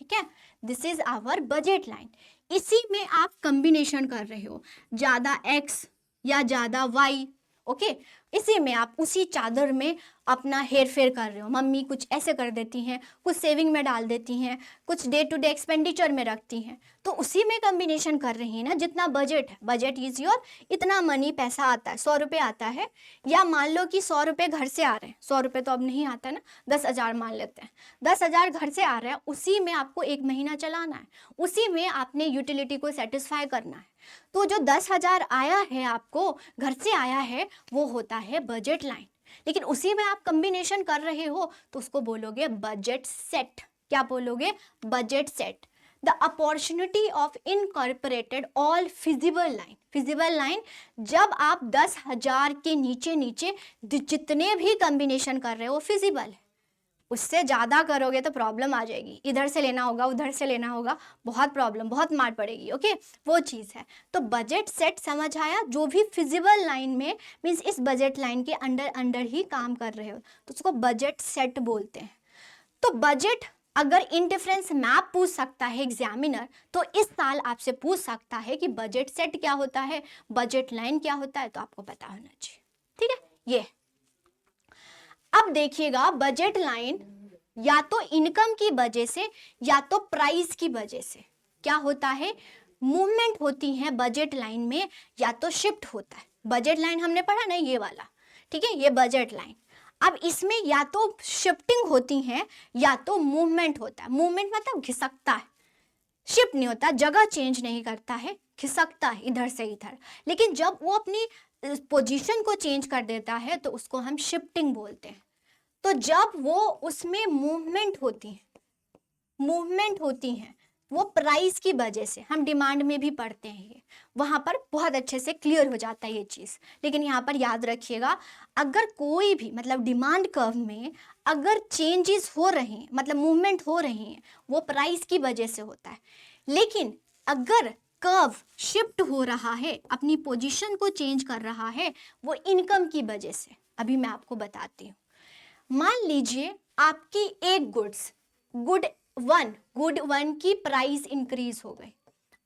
ठीक है, this is our budget line. इसी में आप कॉम्बिनेशन कर रहे हो, ज्यादा एक्स या ज्यादा वाई, ओके, इसी में आप उसी चादर में अपना हेर फेर कर रहे हो। मम्मी कुछ ऐसे कर देती हैं, कुछ सेविंग में डाल देती हैं, कुछ डे टू डे एक्सपेंडिचर में रखती हैं, तो उसी में कॉम्बिनेशन कर रही है ना। जितना बजट है, बजट इज योर, इतना मनी पैसा आता है, 100 रुपये आता है, या मान लो कि 100 रुपये घर से आ रहे हैं, 100 रुपये तो अब नहीं आता है ना, 10,000 मान लेते हैं, 10,000 घर से आ रहे हैं, उसी में आपको एक महीना चलाना है, उसी में आपने यूटिलिटी को सेटिस्फाई करना है। तो जो 10,000 आया है, आपको घर से आया है, वो होता है बजट लाइन। लेकिन उसी में आप कॉम्बिनेशन कर रहे हो तो उसको बोलोगे बजट सेट। क्या बोलोगे? Budget set. The opportunity of incorporated all feasible line. Feasible line, जब आप 10,000 के नीचे नीचे जितने भी कॉम्बिनेशन कर रहे हो फिजिबल है, उससे ज़्यादा करोगे तो प्रॉब्लम आ जाएगी, इधर से लेना होगा, उधर से लेना होगा, बहुत प्रॉब्लम, बहुत मार पड़ेगी, ओके, वो चीज़ है। तो बजट सेट समझ आया? जो भी फिजिबल लाइन में, मीन्स इस बजट लाइन के अंडर अंडर ही काम कर रहे हो तो उसको बजट सेट बोलते हैं। तो बजट, अगर इंडिफरेंस मैप पूछ सकता है एग्जामिनर, तो इस साल आपसे पूछ सकता है कि बजट सेट क्या होता है, बजट लाइन क्या होता है, तो आपको पता होना चाहिए, ठीक है। ये अब देखिएगा, बजट लाइन या तो इनकम की वजह से या तो प्राइस की वजह से क्या होता है, मूवमेंट होती है बजट लाइन में, या तो शिफ्ट होता है। बजट लाइन हमने पढ़ा ना, ये वाला, ठीक है, ये बजट लाइन। अब इसमें या तो शिफ्टिंग होती है या तो मूवमेंट होता है। मूवमेंट मतलब घिसकता है, शिफ्ट नहीं होता, जगह चेंज नहीं करता है, खिसकता है इधर से इधर। लेकिन जब वो अपनी पोजीशन को चेंज कर देता है तो उसको हम शिफ्टिंग बोलते हैं। तो जब वो उसमें मूवमेंट होती है, मूवमेंट होती है वो प्राइस की वजह से, हम डिमांड में भी पढ़ते हैं ये, वहाँ पर बहुत अच्छे से क्लियर हो जाता है ये चीज़। लेकिन यहाँ पर याद रखिएगा, अगर कोई भी मतलब डिमांड कर्व में अगर चेंजेस हो रहे हैं, मतलब मूवमेंट हो रही हैं, वो प्राइस की वजह से होता है। लेकिन अगर कर्व शिफ्ट हो रहा है, अपनी पोजीशन को चेंज कर रहा है, वो इनकम की वजह से। अभी मैं आपको बताती हूँ। मान लीजिए आपकी एक गुड वन की प्राइस इंक्रीज हो गई।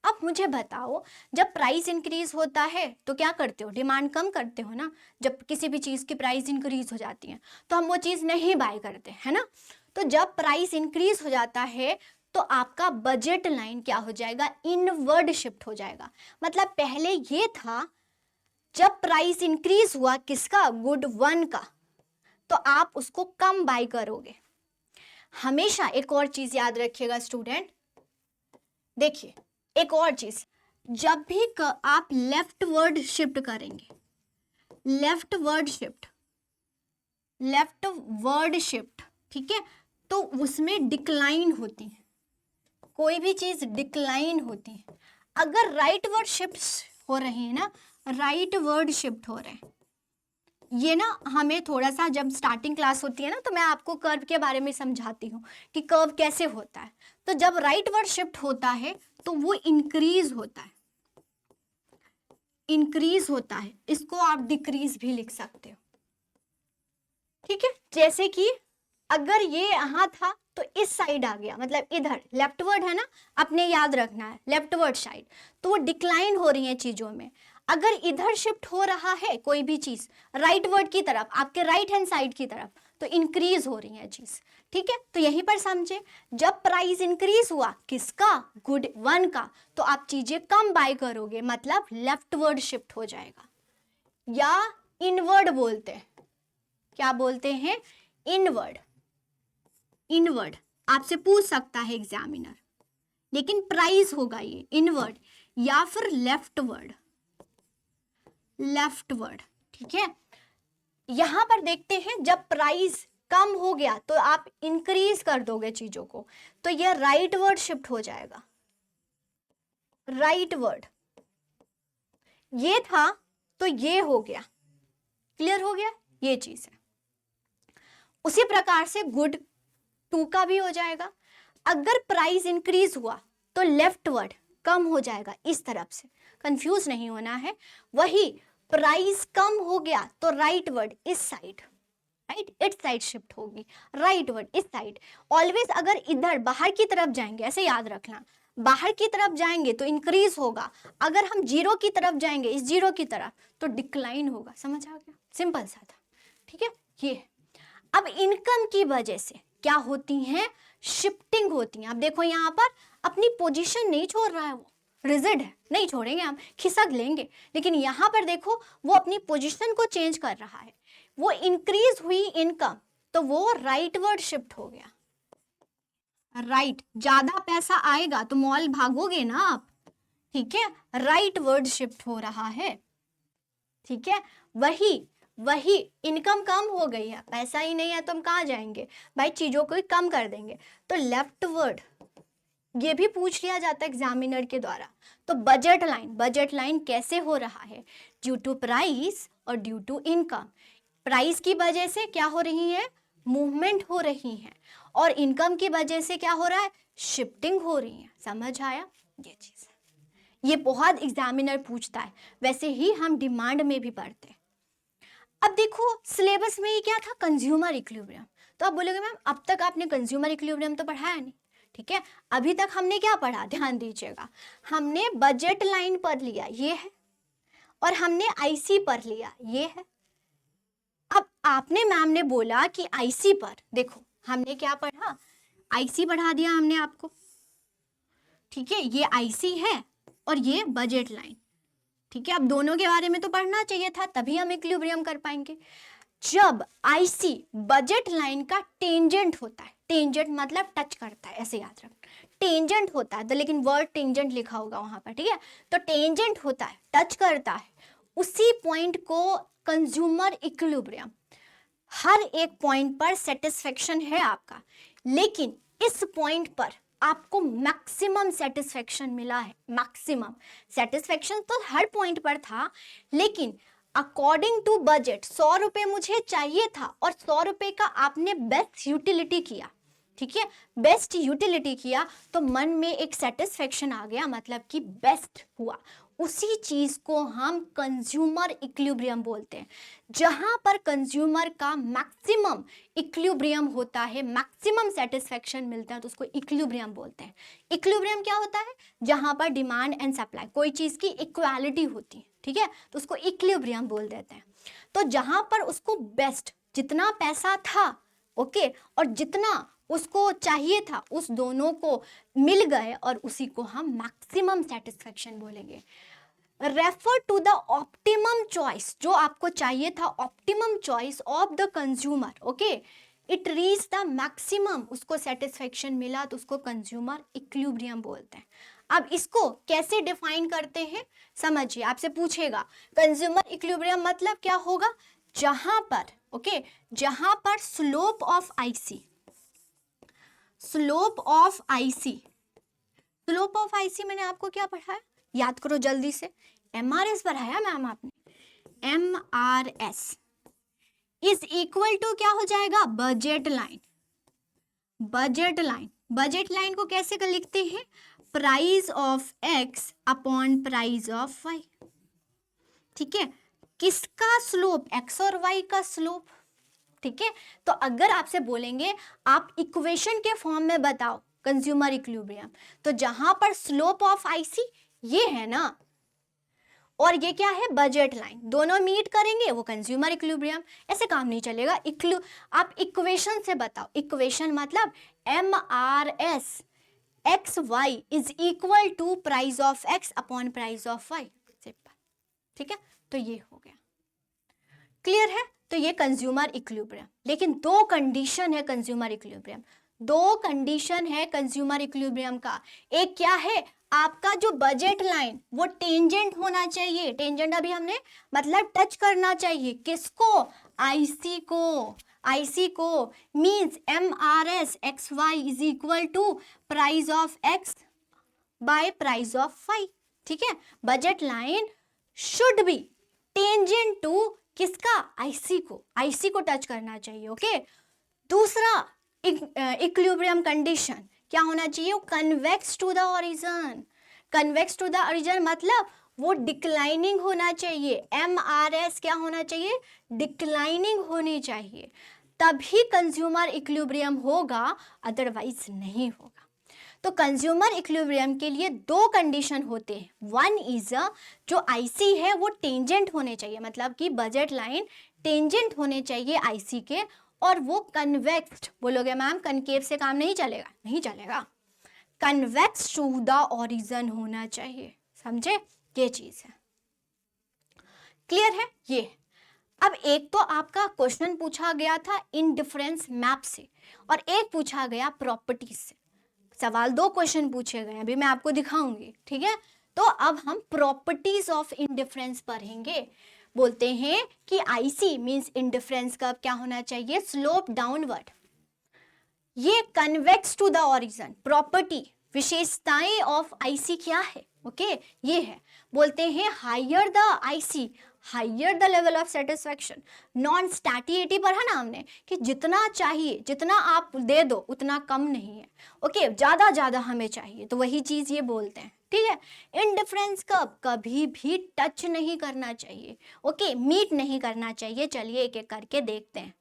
अब मुझे बताओ, जब प्राइस इंक्रीज होता है तो क्या करते हो, डिमांड कम करते हो ना। जब किसी भी चीज़ की प्राइस इंक्रीज हो जाती है तो हम वो चीज़ नहीं बाय करते, है ना। तो जब प्राइस इंक्रीज हो जाता है तो आपका बजट लाइन क्या हो जाएगा, इनवर्ड शिफ्ट हो जाएगा। मतलब पहले ये था, जब प्राइस इंक्रीज हुआ किसका, गुड वन का, तो आप उसको कम बाय करोगे। हमेशा एक और चीज याद रखिएगा स्टूडेंट, देखिए एक और चीज, जब भी आप लेफ्ट वर्ड शिफ्ट करेंगे, लेफ्ट वर्ड शिफ्ट, ठीक है, तो उसमें डिक्लाइन होती है, कोई भी चीज डिक्लाइन होती है। अगर राइट वर्ड शिफ्ट हो रहे हैं ना, राइट वर्ड शिफ्ट हो रहे हैं, ये ना हमें थोड़ा सा, जब स्टार्टिंग क्लास होती है ना तो मैं आपको कर्व के बारे में समझाती हूँ कि कर्व कैसे होता है। तो जब राइट वर्ड शिफ्ट होता है तो वो इंक्रीज होता है, इंक्रीज होता है, इसको आप डिक्रीज भी लिख सकते हो, ठीक है। जैसे कि अगर ये यहाँ था तो इस साइड आ गया, मतलब इधर लेफ्ट वर्ड है ना, अपने याद रखना है लेफ्ट वर्ड साइड, तो वो डिक्लाइन हो रही है चीजों में। अगर इधर शिफ्ट हो रहा है कोई भी चीज राइट वर्ड की तरफ, आपके राइट हैंड साइड की तरफ, तो इंक्रीज हो रही है चीज, ठीक है। तो यहीं पर समझे, जब प्राइस इंक्रीज हुआ किसका, गुड वन का, तो आप चीजें कम बाय करोगे, मतलब लेफ्ट वर्ड शिफ्ट हो जाएगा। या इनवर्ड बोलते हैं, क्या बोलते हैं, इनवर्ड। इनवर्ड आपसे पूछ सकता है एग्जामिनर, लेकिन प्राइस होगा ये इनवर्ड, या फिर लेफ्ट वर्ड, लेफ्ट वर्ड, ठीक है। यहां पर देखते हैं, जब प्राइस कम हो गया तो आप इंक्रीज कर दोगे चीजों को, तो ये राइट वर्ड शिफ्ट हो जाएगा, राइट वर्ड। ये था तो ये हो गया, क्लियर हो गया, ये चीज है। उसी प्रकार से गुड 2 का भी हो जाएगा। अगर प्राइस इंक्रीज हुआ तो लेफ्ट वर्ड कम हो जाएगा इस तरफ से, कंफ्यूज नहीं होना है। वही प्राइस कम हो गया तो राइट वर्ड इस साइड, राइट इस साइड शिफ्ट होगी, राइट वर्ड इस साइड। ऑलवेज अगर इधर बाहर की तरफ जाएंगे, ऐसे याद रखना, बाहर की तरफ जाएंगे तो इंक्रीज होगा, अगर हम जीरो की तरफ जाएंगे, इस जीरो की तरफ, तो डिक्लाइन होगा। समझ आ गया, सिंपल सा था, ठीक है। ये अब इनकम की वजह से क्या होती हैं, शिफ्टिंग होती है। अब देखो यहाँ पर अपनी पोजीशन नहीं छोड़ रहा है, वो रिजिड है, नहीं छोड़ेंगे हम, खिसक लेंगे, लेकिन यहाँ पर देखो वो अपनी पोजीशन को चेंज कर रहा है। वो इंक्रीज हुई इनकम तो वो राइट वर्ड शिफ्ट हो गया, राइट ज्यादा पैसा आएगा तो मॉल भागोगे ना आप, ठीक है, राइट वर्ड शिफ्ट हो रहा है, ठीक है। वही इनकम कम हो गई है, पैसा ही नहीं है तो हम कहाँ जाएंगे भाई, चीजों को ही कम कर देंगे, तो लेफ्ट वर्ड। ये भी पूछ लिया जाता है एग्जामिनर के द्वारा। तो बजट लाइन कैसे हो रहा है, ड्यू टू प्राइस और ड्यू टू इनकम। प्राइस की वजह से क्या हो रही है, मूवमेंट हो रही है, और इनकम की वजह से क्या हो रहा है, शिफ्टिंग हो रही है। समझ आया, ये चीज है, ये बहुत एग्जामिनर पूछता है, वैसे ही हम डिमांड में भी पढ़ते हैं। अब देखो सिलेबस में ये क्या था, कंज्यूमर इक्विलिब्रियम। तो आप बोलोगे मैम अब तक आपने कंज्यूमर इक्विलिब्रियम तो पढ़ाया नहीं, ठीक है। अभी तक हमने क्या पढ़ा, ध्यान दीजिएगा, हमने बजट लाइन पढ़ लिया, ये है, और हमने आईसी पढ़ लिया, ये है। अब आपने मैम ने बोला कि आईसी पर देखो हमने क्या पढ़ा, आईसी पढ़ा दिया हमने आपको, ठीक है, ये आईसी है और ये बजट लाइन, ठीक है। अब दोनों के बारे में तो पढ़ना चाहिए था, तभी हम इक्विलिब्रियम कर पाएंगे। जब आईसी बजट लाइन का टेंजेंट होता है, टेंजेंट मतलब टच करता है, ऐसे याद रखना, टेंजेंट होता है तो, लेकिन वर्ड टेंजेंट लिखा होगा वहां पर, ठीक है। तो टेंजेंट होता है, टच करता है, उसी पॉइंट को कंज्यूमर इक्विलिब्रियम। हर एक पॉइंट पर सेटिस्फेक्शन है आपका, लेकिन इस पॉइंट पर आपको मैक्सिमम सेटिस्फेक्शन मिला है। मैक्सिमम सेटिस्फेक्शन तो हर पॉइंट पर था, लेकिन अकॉर्डिंग टू बजट 100 रुपये मुझे चाहिए था और 100 रुपये का आपने बेस्ट यूटिलिटी किया, ठीक है, बेस्ट यूटिलिटी किया तो मन में एक सेटिस्फेक्शन आ गया, मतलब कि बेस्ट हुआ। उसी चीज को हम कंज्यूमर इक्विलिब्रियम बोलते हैं। जहां पर कंज्यूमर का मैक्सिमम इक्विलिब्रियम होता है, मैक्सिमम सेटिस्फेक्शन मिलता है, तो उसको इक्विलिब्रियम बोलते हैं। इक्विलिब्रियम क्या होता है, जहां पर डिमांड एंड सप्लाई, कोई चीज की इक्वालिटी होती है, ठीक है, तो उसको इक्विलिब्रियम बोल देते हैं। तो जहां पर उसको बेस्ट, जितना पैसा था, ओके, और जितना उसको चाहिए था, उस दोनों को मिल गए और उसी को हम मैक्सिमम सेटिस्फेक्शन बोलेंगे। Refer to the optimum choice, जो आपको चाहिए था, optimum choice of the consumer, okay, it reach the maximum, उसको सेटिस्फेक्शन मिला तो उसको कंज्यूमर इक्विलिब्रियम बोलते हैं। अब इसको कैसे डिफाइन करते हैं समझिए, आपसे पूछेगा कंज्यूमर इक्विलिब्रियम मतलब क्या होगा, जहां पर, ओके, जहां पर slope of IC, slope of IC, slope of IC मैंने आपको क्या पढ़ाया, याद करो जल्दी से, एमआरएस पढ़ाया मैम आपने, एमआरएस इज इक्वल टू क्या हो जाएगा, budget line. Budget line, budget line को कैसे कर लिखते हैं, price of X upon price of Y, ठीक है, किसका स्लोप, एक्स और वाई का स्लोप, ठीक है। तो अगर आपसे बोलेंगे आप इक्वेशन के फॉर्म में बताओ कंज्यूमर इक्विलिब्रियम, तो जहां पर स्लोप ऑफ आईसी ये है ना, और ये क्या है, बजट लाइन, दोनों मीट करेंगे वो कंज्यूमर इक्विलिब्रियम। ऐसे काम नहीं चलेगा, आप इक्वेशन से बताओ, इक्वेशन मतलब M R S X Y is equal to price of X upon price of Y, simple, ठीक है। तो ये हो गया, क्लियर है। तो ये कंज्यूमर इक्विलिब्रियम, लेकिन दो कंडीशन है कंज्यूमर इक्विलिब्रियम, दो कंडीशन है कंज्यूमर इक्विलिब्रियम का। एक क्या है, आपका जो बजट लाइन वो टेंजेंट होना चाहिए, टेंजेंट अभी हमने मतलब टच करना चाहिए, किसको, आईसी को, आईसी को, means M R S X Y is equal to price of X by price of Y, ठीक है। Budget line should be tangent to किसका? आईसी को, आईसी को टच करना चाहिए। ओके, दूसरा इक्विलिब्रियम कंडीशन क्या होना चाहिए? Convex to the origin. Convex to the origin मतलब वो डिक्लाइनिंग होना चाहिए। MRS क्या होना चाहिए? डिक्लाइनिंग होनी चाहिए, तभी कंज्यूमर इक्विलिब्रियम होगा, अदरवाइज नहीं होगा। तो कंज्यूमर इक्विलिब्रियम के लिए दो कंडीशन होते हैं। वन इज जो आईसी है वो टेंजेंट होने चाहिए, मतलब कि बजट लाइन टेंजेंट होने चाहिए आईसी के, और वो कन्वेक्स्ड। बोलोगे मैम कनकेव से काम नहीं चलेगा? नहीं चलेगा, कन्वेक्स टू द ओरिजिन होना चाहिए। समझे? ये चीज है, क्लियर है ये। अब एक तो आपका क्वेश्चन पूछा गया था इंडिफरेंस मैप से, और एक पूछा गया प्रॉपर्टीज से। सवाल दो क्वेश्चन पूछे गए, अभी मैं आपको दिखाऊंगी, ठीक है। तो अब हम प्रॉपर्टीज ऑफ इंडिफरेंस पढ़ेंगे। बोलते हैं कि आईसी मींस इंडिफरेंस कर्व क्या होना चाहिए? Slope downward. ये convex to the origin. Property, विशेषताएं ऑफ आईसी क्या है? ओके, ये है, बोलते हैं higher the IC higher the level of satisfaction. Non satiety पर है ना हमने कि जितना चाहिए, जितना आप दे दो उतना कम नहीं है। ओके, ज्यादा ज्यादा हमें चाहिए, तो वही चीज ये बोलते हैं, ठीक है। इंडिफरेंस कब? कभी भी टच नहीं करना चाहिए। ओके, मीट नहीं करना चाहिए। चलिए एक एक करके देखते हैं।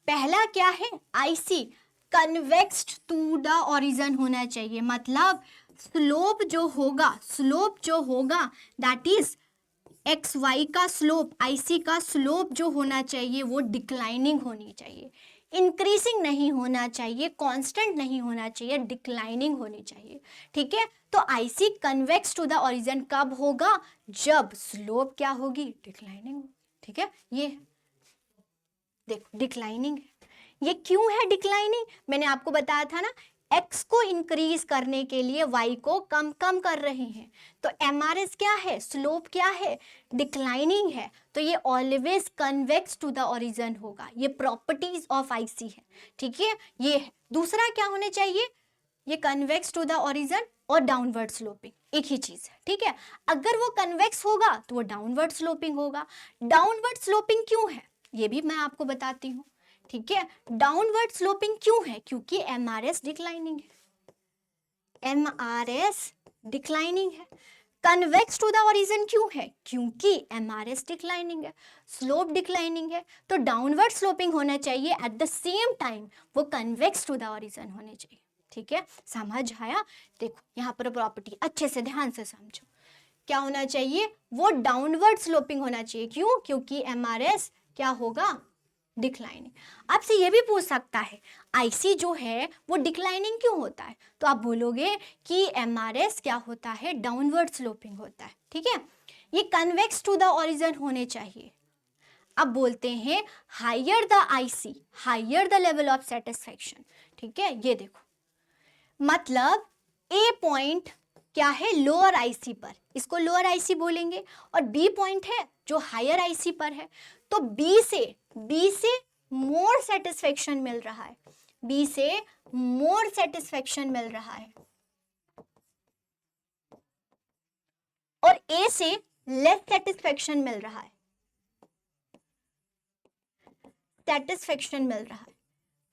पहला क्या है? आईसी कन्वेक्स्ड टू द ओरिजिन होना चाहिए, मतलब स्लोप जो होगा दैट इज एक्स वाई का स्लोप, आईसी का स्लोप जो होना चाहिए वो डिक्लाइनिंग होनी चाहिए, इंक्रीजिंग नहीं होना चाहिए, कांस्टेंट नहीं होना चाहिए, डिक्लाइनिंग होनी चाहिए, ठीक है। तो IC convex to the origin कब होगा? जब स्लोप क्या होगी? डिक्लाइनिंग होगी, ठीक है। ये देखो डिक्लाइनिंग है। ये क्यों है डिक्लाइनिंग? मैंने आपको बताया था ना, x को इंक्रीज करने के लिए y को कम कम कर रहे हैं। तो MRS क्या है? स्लोप क्या है? डिक्लाइनिंग है। तो ये always convex to the origin होगा। ये प्रॉपर्टीज ऑफ आईसी है, ठीक है। ये है। दूसरा क्या होने चाहिए? ये कन्वेक्स टू द ओरिजिन और डाउनवर्ड स्लोपिंग, एक ही चीज है, ठीक है। अगर वो कन्वेक्स होगा तो वो डाउनवर्ड स्लोपिंग होगा। डाउनवर्ड स्लोपिंग क्यों है ये भी मैं आपको बताती हूँ, ठीक है। डाउनवर्ड स्लोपिंग क्यों है? क्योंकि MRS डिक्लाइनिंग है, MRS डिक्लाइनिंग है। कन्वेक्स टू द ओरिजिन क्यों है? क्योंकि MRS डिक्लाइनिंग है, स्लोप डिक्लाइनिंग है। तो डाउनवर्ड स्लोपिंग होना चाहिए, एट द सेम टाइम वो कन्वेक्स टू द ओरिजिन होने चाहिए, ठीक है। समझ आया? देखो यहाँ पर प्रॉपर्टी अच्छे से ध्यान से समझो। क्या होना चाहिए? वो डाउनवर्ड स्लोपिंग होना चाहिए। क्यों? क्योंकि MRS क्या होगा? डिक्लाइनिंग। आपसे ये भी पूछ सकता है आईसी जो है वो डिक्लाइनिंग क्यों होता है? तो आप बोलोगे कि MRS क्या होता है? डाउनवर्ड स्लोपिंग होता है, ठीक है। ये कन्वेक्स टू द ओरिजिन होने चाहिए। अब बोलते हैं higher the IC higher the level of satisfaction, ठीक है। ये देखो, मतलब ए पॉइंट क्या है? लोअर आईसी पर, इसको लोअर आईसी बोलेंगे, और बी पॉइंट है जो हायर आईसी पर है। तो बी से मोर सेटिस्फेक्शन मिल रहा है, बी से मोर सेटिस्फेक्शन मिल रहा है, और ए से लेस सेटिस्फेक्शन मिल रहा है, सेटिस्फेक्शन मिल रहा है।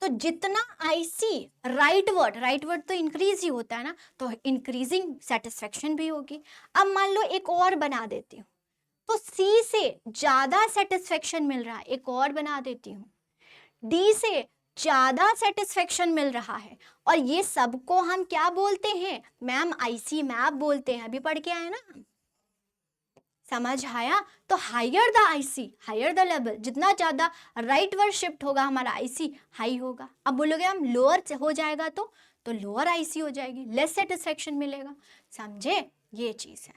तो जितना आईसी राइट वर्ड तो इंक्रीज ही होता है ना, तो इंक्रीजिंग सेटिस्फेक्शन भी होगी। अब मान लो एक और बना देती हूँ, तो सी से ज्यादा सेटिस्फेक्शन मिल रहा है, एक और बना देती हूँ, डी से ज्यादा सेटिस्फेक्शन मिल रहा है, और ये सबको हम क्या बोलते हैं मैम? आईसी मैप बोलते हैं, अभी पढ़ के आए ना, समझ आया? तो higher the IC higher the level, जितना ज्यादा राइट वर्ड शिफ्ट होगा हमारा आईसी हाई होगा। अब बोलोगे हम लोअर हो जाएगा तो लोअर आईसी हो जाएगी, लेस सेटिस्फेक्शन मिलेगा। समझे? ये चीज है।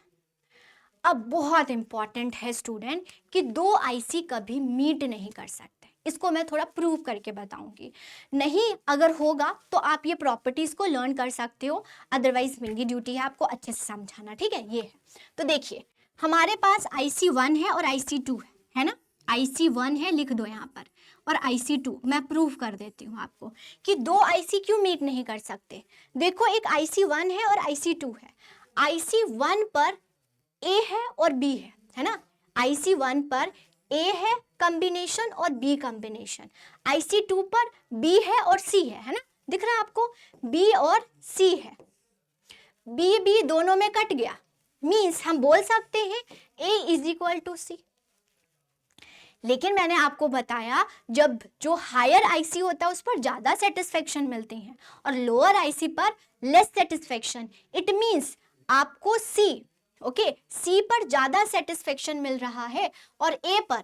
अब बहुत इंपॉर्टेंट है स्टूडेंट कि दो आईसी कभी मीट नहीं कर सकते, इसको मैं थोड़ा प्रूव करके बताऊंगी। नहीं अगर होगा तो आप ये प्रॉपर्टीज को लर्न कर सकते हो, अदरवाइज मेरी ड्यूटी है आपको अच्छे से समझाना, ठीक है। ये है, तो देखिए हमारे पास IC1 है और IC2 है ना। IC1 है, लिख दो यहाँ पर, और IC2 मैं प्रूव कर देती हूँ आपको कि दो IC क्यों मीट नहीं कर सकते। देखो एक IC1 है और IC2 है। IC1 पर A है और B है ना। IC1 पर A है कॉम्बिनेशन और बी कॉम्बिनेशन। IC2 पर बी है और सी है ना, दिख रहा है आपको, बी और सी है, बी दोनों में कट गया, मीन्स हम बोल सकते हैं A इज इक्वल टू सी। लेकिन मैंने आपको बताया जब जो हायर IC होता है उस पर ज्यादा सेटिस्फेक्शन मिलती है और लोअर IC पर लेस सेटिस्फेक्शन। इट मीन्स आपको C, ओके, C पर ज्यादा सेटिस्फेक्शन मिल रहा है और A पर,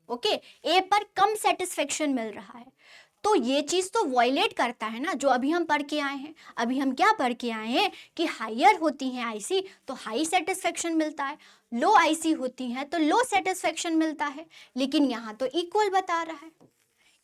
ओके, A पर कम सेटिस्फेक्शन मिल रहा है। तो ये चीज तो वॉयलेट करता है ना जो अभी हम पढ़ के आए हैं। अभी हम क्या पढ़ के आए हैं कि हायर होती हैं IC तो हाई सेटिस्फेक्शन मिलता है, लो IC होती हैं तो लो सेटिस्फेक्शन मिलता है, लेकिन यहाँ तो इक्वल बता रहा है।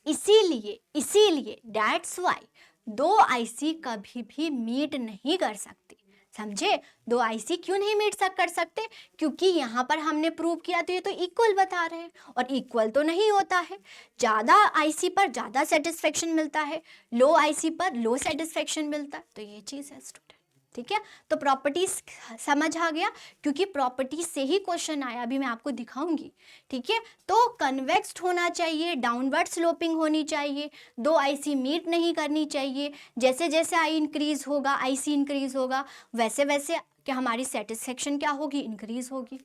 इसीलिए दैट्स वाई दो IC कभी भी मीट नहीं कर सकती, समझे? दो IC क्यों नहीं मीट कर सकते? क्योंकि यहाँ पर हमने प्रूव किया तो ये तो इक्वल बता रहे हैं और इक्वल तो नहीं होता है। ज़्यादा IC पर ज़्यादा सेटिस्फेक्शन मिलता है, लो IC पर लो सेटिस्फेक्शन मिलता है, तो ये चीज़ है स्टूडेंट, ठीक है? तो प्रॉपर्टीज समझ आ गया, क्योंकि प्रॉपर्टीज से ही क्वेश्चन आया, अभी मैं आपको दिखाऊंगी, ठीक है? तो कन्वेक्स्ड होना चाहिए, डाउनवर्ड स्लोपिंग होनी चाहिए, दो IC मीट नहीं करनी चाहिए। जैसे जैसे I इंक्रीज होगा, IC इंक्रीज होगा, वैसे वैसे क्या हमारी सेटिस्फेक्शन क्या होगी, इंक्रीज होगी,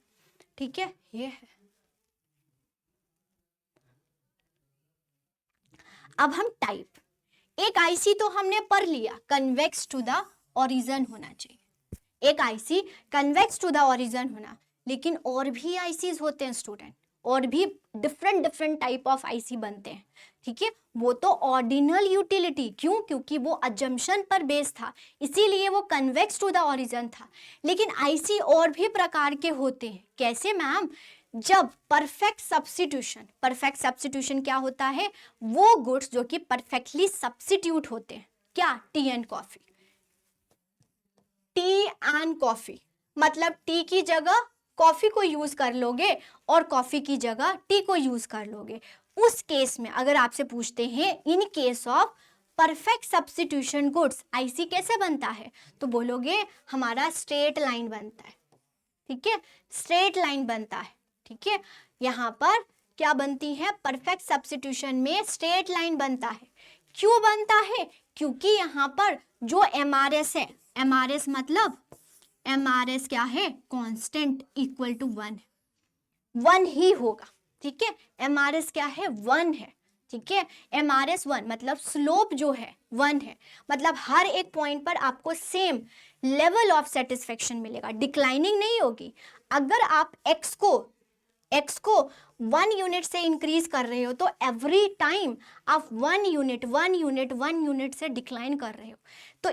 ठीक है? ये है। अब हम टाइप, एक IC तो हमने पढ़ लिया, कन्वेक्स टू द ओरिजिन होना चाहिए, एक IC convex to the origin होना, लेकिन और भी ICs होते हैं स्टूडेंट, और भी डिफरेंट टाइप ऑफ IC बनते हैं, ठीक है? वो तो ऑर्डिनल यूटिलिटी, क्यों? क्योंकि वो अजम्पशन पर बेस था, इसीलिए वो कन्वेक्स टू द ओरिजिन था। लेकिन IC और भी प्रकार के होते हैं, कैसे मैम? जब परफेक्ट सब्स्टिट्यूशन क्या होता है? वो गुड्स जो कि परफेक्टली सब्स्टिट्यूट होते हैं, क्या? टी एंड कॉफी, मतलब टी की जगह कॉफी को यूज कर लोगे और कॉफी की जगह टी को यूज कर लोगे। उस केस में अगर आपसे पूछते हैं in case of perfect substitution goods IC कैसे बनता है, तो बोलोगे हमारा स्ट्रेट लाइन बनता है, ठीक है? स्ट्रेट लाइन बनता है, ठीक है? यहाँ पर क्या बनती है? परफेक्ट सब्स्टिट्यूशन में स्ट्रेट लाइन बनता है। क्यों बनता है? क्योंकि यहाँ पर जो MRS है, MRS मतलब MRS क्या है? कांस्टेंट इक्वल टू 1 ही होगा, ठीक है? MRS क्या है? 1 है, ठीक है? MRS 1 मतलब स्लोप जो है 1 है, मतलब हर एक पॉइंट पर आपको सेम लेवल ऑफ सेटिस्फेक्शन मिलेगा, डिक्लाइनिंग नहीं होगी। अगर आप x को 1 यूनिट से इंक्रीज कर रहे हो तो एवरी टाइम आप 1 यूनिट से डिक्लाइन कर रहे हो। तो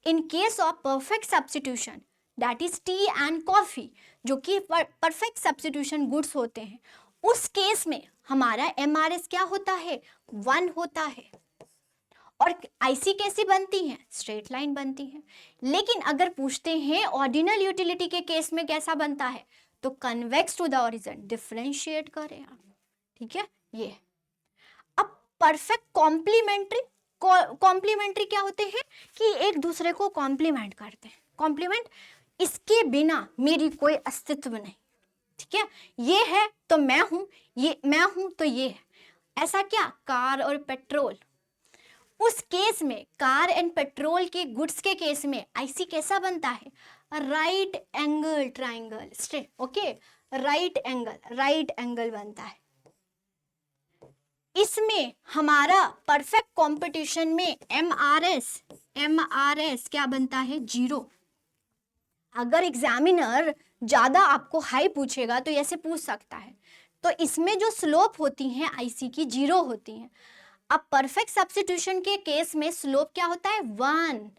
in case of perfect substitution that is T and coffee, जो कि परफेक्ट सब्स्टिट्यूशन गुड्स होते हैं, उस केस में हमारा MRS क्या होता है? 1 होता है। और IC कैसी बनती है? स्ट्रेट लाइन बनती है। लेकिन अगर पूछते हैं ऑर्डिनल यूटिलिटी के केस में कैसा बनता है, तो convex to the origin, differentiate करें आप, ठीक है? ये अब परफेक्ट कॉम्प्लीमेंट्री क्या होते हैं? कि एक दूसरे को कॉम्प्लीमेंट करते हैं, कॉम्प्लीमेंट, इसके बिना मेरी कोई अस्तित्व नहीं, ठीक है? ये है तो मैं हूं, ये मैं हूं तो ये है। ऐसा क्या? कार और पेट्रोल, उस केस में कार एंड पेट्रोल के गुड्स के केस में IC कैसा बनता है? Right angle triangle, straight, okay, right angle बनता है। इसमें हमारा परफेक्ट कंपटीशन में MRS क्या बनता है? 0। अगर एग्जामिनर ज्यादा आपको हाई पूछेगा तो ऐसे पूछ सकता है, तो इसमें जो स्लोप होती हैं IC की 0 होती हैं। अब परफेक्ट सब्स्टिट्यूशन के केस में स्लोप क्या होता है? 1।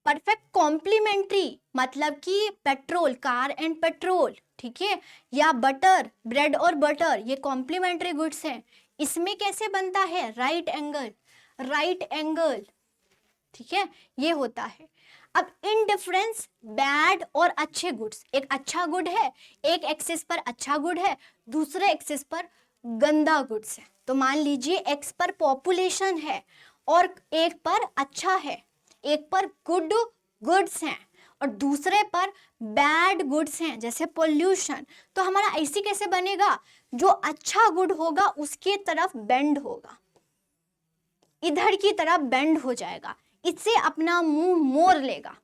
परफेक्ट कॉम्प्लीमेंट्री मतलब कि पेट्रोल, कार एंड पेट्रोल, ठीक है, या बटर, ब्रेड और बटर, ये कॉम्प्लीमेंट्री गुड्स हैं। इसमें कैसे बनता है? राइट एंगल, ठीक है, ये होता है। अब इनडिफरेंस बैड और अच्छे गुड्स, एक अच्छा गुड है, एक एक्सिस पर अच्छा गुड है, दूसरे एक्सिस पर गंदा गुड्स है। तो मान लीजिए x पर पॉपुलेशन है और एक पर अच्छा है, एक पर गुड्स हैं और दूसरे पर बैड गुड्स हैं, जैसे पोल्यूशन। तो हमारा IC कैसे बनेगा? जो अच्छा गुड होगा उसके तरफ बेंड होगा, इधर की तरफ बेंड हो जाएगा, इससे अपना मुंह मोड़ लेगा,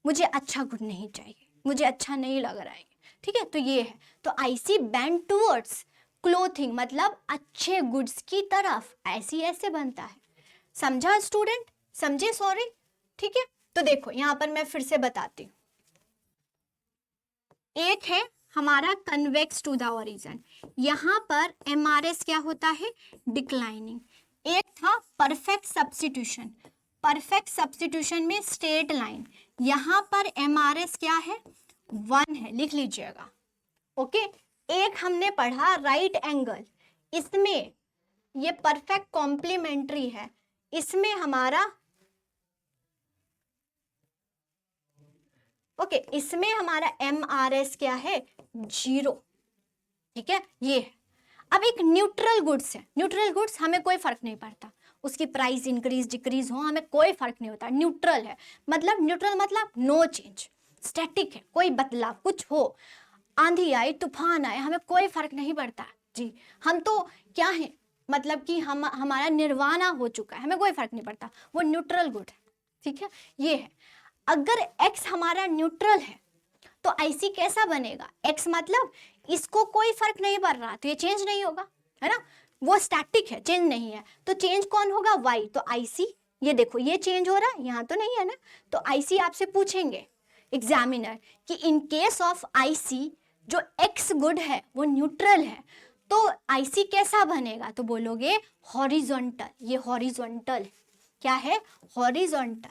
मुझे अच्छा गुड नहीं चाहिए, मुझे अच्छा नहीं लग रहा है, ठीक है। तो ये है, तो आई सी बेंड टूवर्ड्स क्लोथिंग, मतलब अच्छे गुड्स की तरफ, ऐसी ऐसे बनता है। समझा स्टूडेंट, समझे, सॉरी, ठीक है। तो देखो यहां पर मैं फिर से बताती हूँ, एक है हमारा कन्वेक्स टू द ओरिजिन, यहां पर एमआरएस क्या होता है, डिक्लाइनिंग। एक था परफेक्ट सब्स्टिट्यूशन, परफेक्ट सब्स्टिट्यूशन में स्ट्रेट लाइन, यहां पर एमआरएस क्या है, 1 है, लिख लीजिएगा, ओके। एक हमने पढ़ा राइट एंगल, इसमें ये परफेक्ट कॉम्प्लीमेंट्री है, इसमें हमारा ओके, इसमें हमारा एमआरएस क्या है, 0, ठीक है, ये है। अब एक न्यूट्रल गुड्स है, न्यूट्रल गुड्स हमें कोई फर्क नहीं पड़ता, उसकी प्राइस इंक्रीज डिक्रीज हो हमें कोई फर्क नहीं होता, न्यूट्रल है, मतलब न्यूट्रल मतलब नो चेंज, स्टैटिक है, कोई बदलाव कुछ हो, आंधी आए तूफान आए हमें कोई फर्क नहीं पड़ता जी, हम तो क्या है, मतलब कि हमारा निर्वाणा हो चुका है, हमें कोई फर्क नहीं पड़ता, वो न्यूट्रल गुड है, ठीक है, ये है। अगर x हमारा न्यूट्रल है तो IC कैसा बनेगा, x मतलब इसको कोई फर्क नहीं पड़ रहा तो ये चेंज नहीं होगा, है ना, वो स्टैटिक है, चेंज नहीं है, तो चेंज कौन होगा, y, तो IC, ये देखो ये चेंज हो रहा है, यहाँ तो नहीं है ना, तो IC आपसे पूछेंगे एग्जामिनर कि इन केस ऑफ IC जो x गुड है वो न्यूट्रल है तो IC कैसा बनेगा, तो बोलोगे हॉरिजॉन्टल, ये हॉरिजॉन्टल, क्या है, हॉरिजॉन्टल।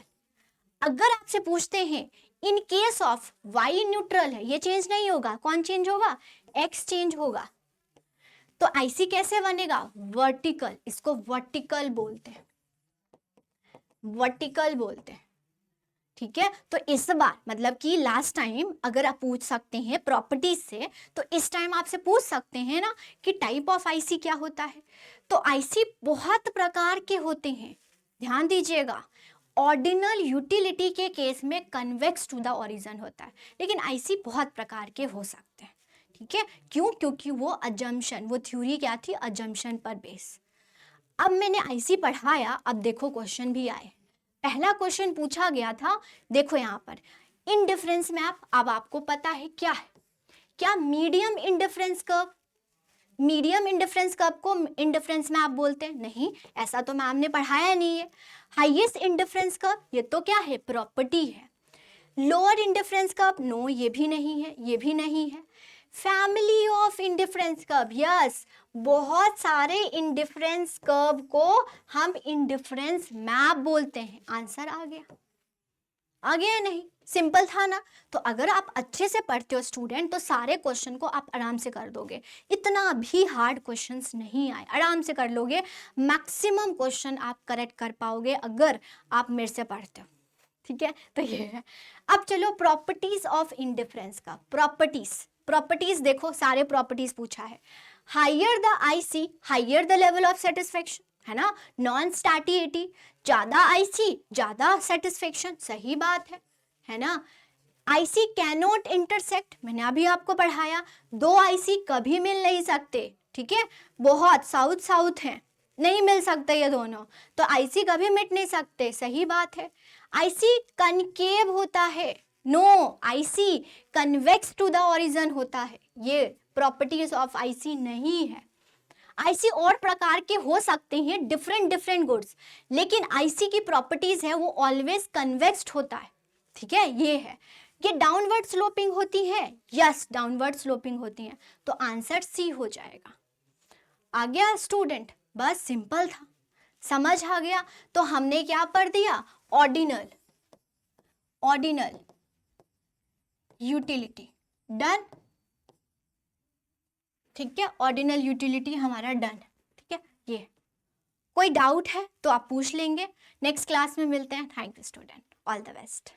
अगर आपसे पूछते हैं in case of y neutral है, ये चेंज नहीं होगा, कौन चेंज होगा, x चेंज होगा, तो IC कैसे बनेगा, वर्टिकल, इसको वर्टिकल बोलते हैं, वर्टिकल बोलते हैं, ठीक है। तो इस बार मतलब कि लास्ट टाइम अगर आप पूछ सकते हैं प्रॉपर्टीज से, तो इस टाइम आपसे पूछ सकते हैं ना कि टाइप ऑफ IC क्या होता है, तो IC बहुत प्रकार के होते हैं, ध्यान दीजिएगा। ऑर्डिनल यूटिलिटी के केस में कन्वेक्स टू द ओरिजिन होता है, लेकिन IC बहुत प्रकार के हो सकते हैं, ठीक है, क्यों, क्योंकि वो अजम्पशन, वो थ्योरी क्या थी, अजम्पशन पर बेस। अब मैंने IC पढ़ाया, अब देखो क्वेश्चन भी आए, पहला क्वेश्चन पूछा गया था, देखो यहाँ पर इनडिफरेंस मैप, अब आपको पता है क्या है, क्या medium indifference curve, medium indifference curve को इंडिफरेंस मैप बोलते हैं, नहीं, ऐसा तो मैम ने पढ़ाया नहीं है। हाईएस्ट इंडिफरेंस कर्व, ये तो क्या है, प्रॉपर्टी है। लोअर इंडिफरेंस कर्व, नो, ये भी नहीं है, ये भी नहीं है। Family of indifference curve, yes, बहुत सारे इंडिफरेंस कर्व को हम इंडिफरेंस मैप बोलते हैं, आंसर आ गया, आ गया नहीं, सिंपल था ना। तो अगर आप अच्छे से पढ़ते हो स्टूडेंट तो सारे क्वेश्चन को आप आराम से कर दोगे, इतना भी हार्ड क्वेश्चंस नहीं आए, आराम से कर लोगे, मैक्सिमम क्वेश्चन आप करेक्ट कर पाओगे अगर आप मेरे से पढ़ते हो, ठीक है। तो ये है। अब चलो प्रॉपर्टीज ऑफ इंडिफरेंस का, प्रॉपर्टीज देखो, सारे प्रॉपर्टीज पूछा है, higher the IC higher the level of satisfaction, है ना, नॉन स्टैटिटी, ज्यादा IC ज्यादा सेटिस्फेक्शन, सही बात है ना। IC कैनॉट इंटरसेक्ट, मैंने अभी आपको पढ़ाया, दो IC कभी मिल नहीं सकते, ठीक है, बहुत साउथ साउथ हैं, नहीं मिल सकते ये दोनों, तो IC कभी मिट नहीं सकते, सही बात है। IC कनकेव होता है, no, IC convex to the origin होता है, ये प्रॉपर्टीज ऑफ IC नहीं है। IC और प्रकार के हो सकते हैं, डिफरेंट गुड्स, लेकिन IC की प्रॉपर्टीज है वो ऑलवेज कन्वेक्स्ड होता है, ठीक है, ये है। ये डाउनवर्ड स्लोपिंग होती है, यस, डाउनवर्ड स्लोपिंग होती है, तो आंसर C हो जाएगा। आ गया स्टूडेंट, बस सिंपल था, समझ आ गया। तो हमने क्या पढ़ दिया, ऑर्डिनल यूटिलिटी, डन, ठीक है, ऑर्डिनल यूटिलिटी हमारा डन, ठीक है। ये कोई डाउट है तो आप पूछ लेंगे, नेक्स्ट क्लास में मिलते हैं। Thank you student, all the best.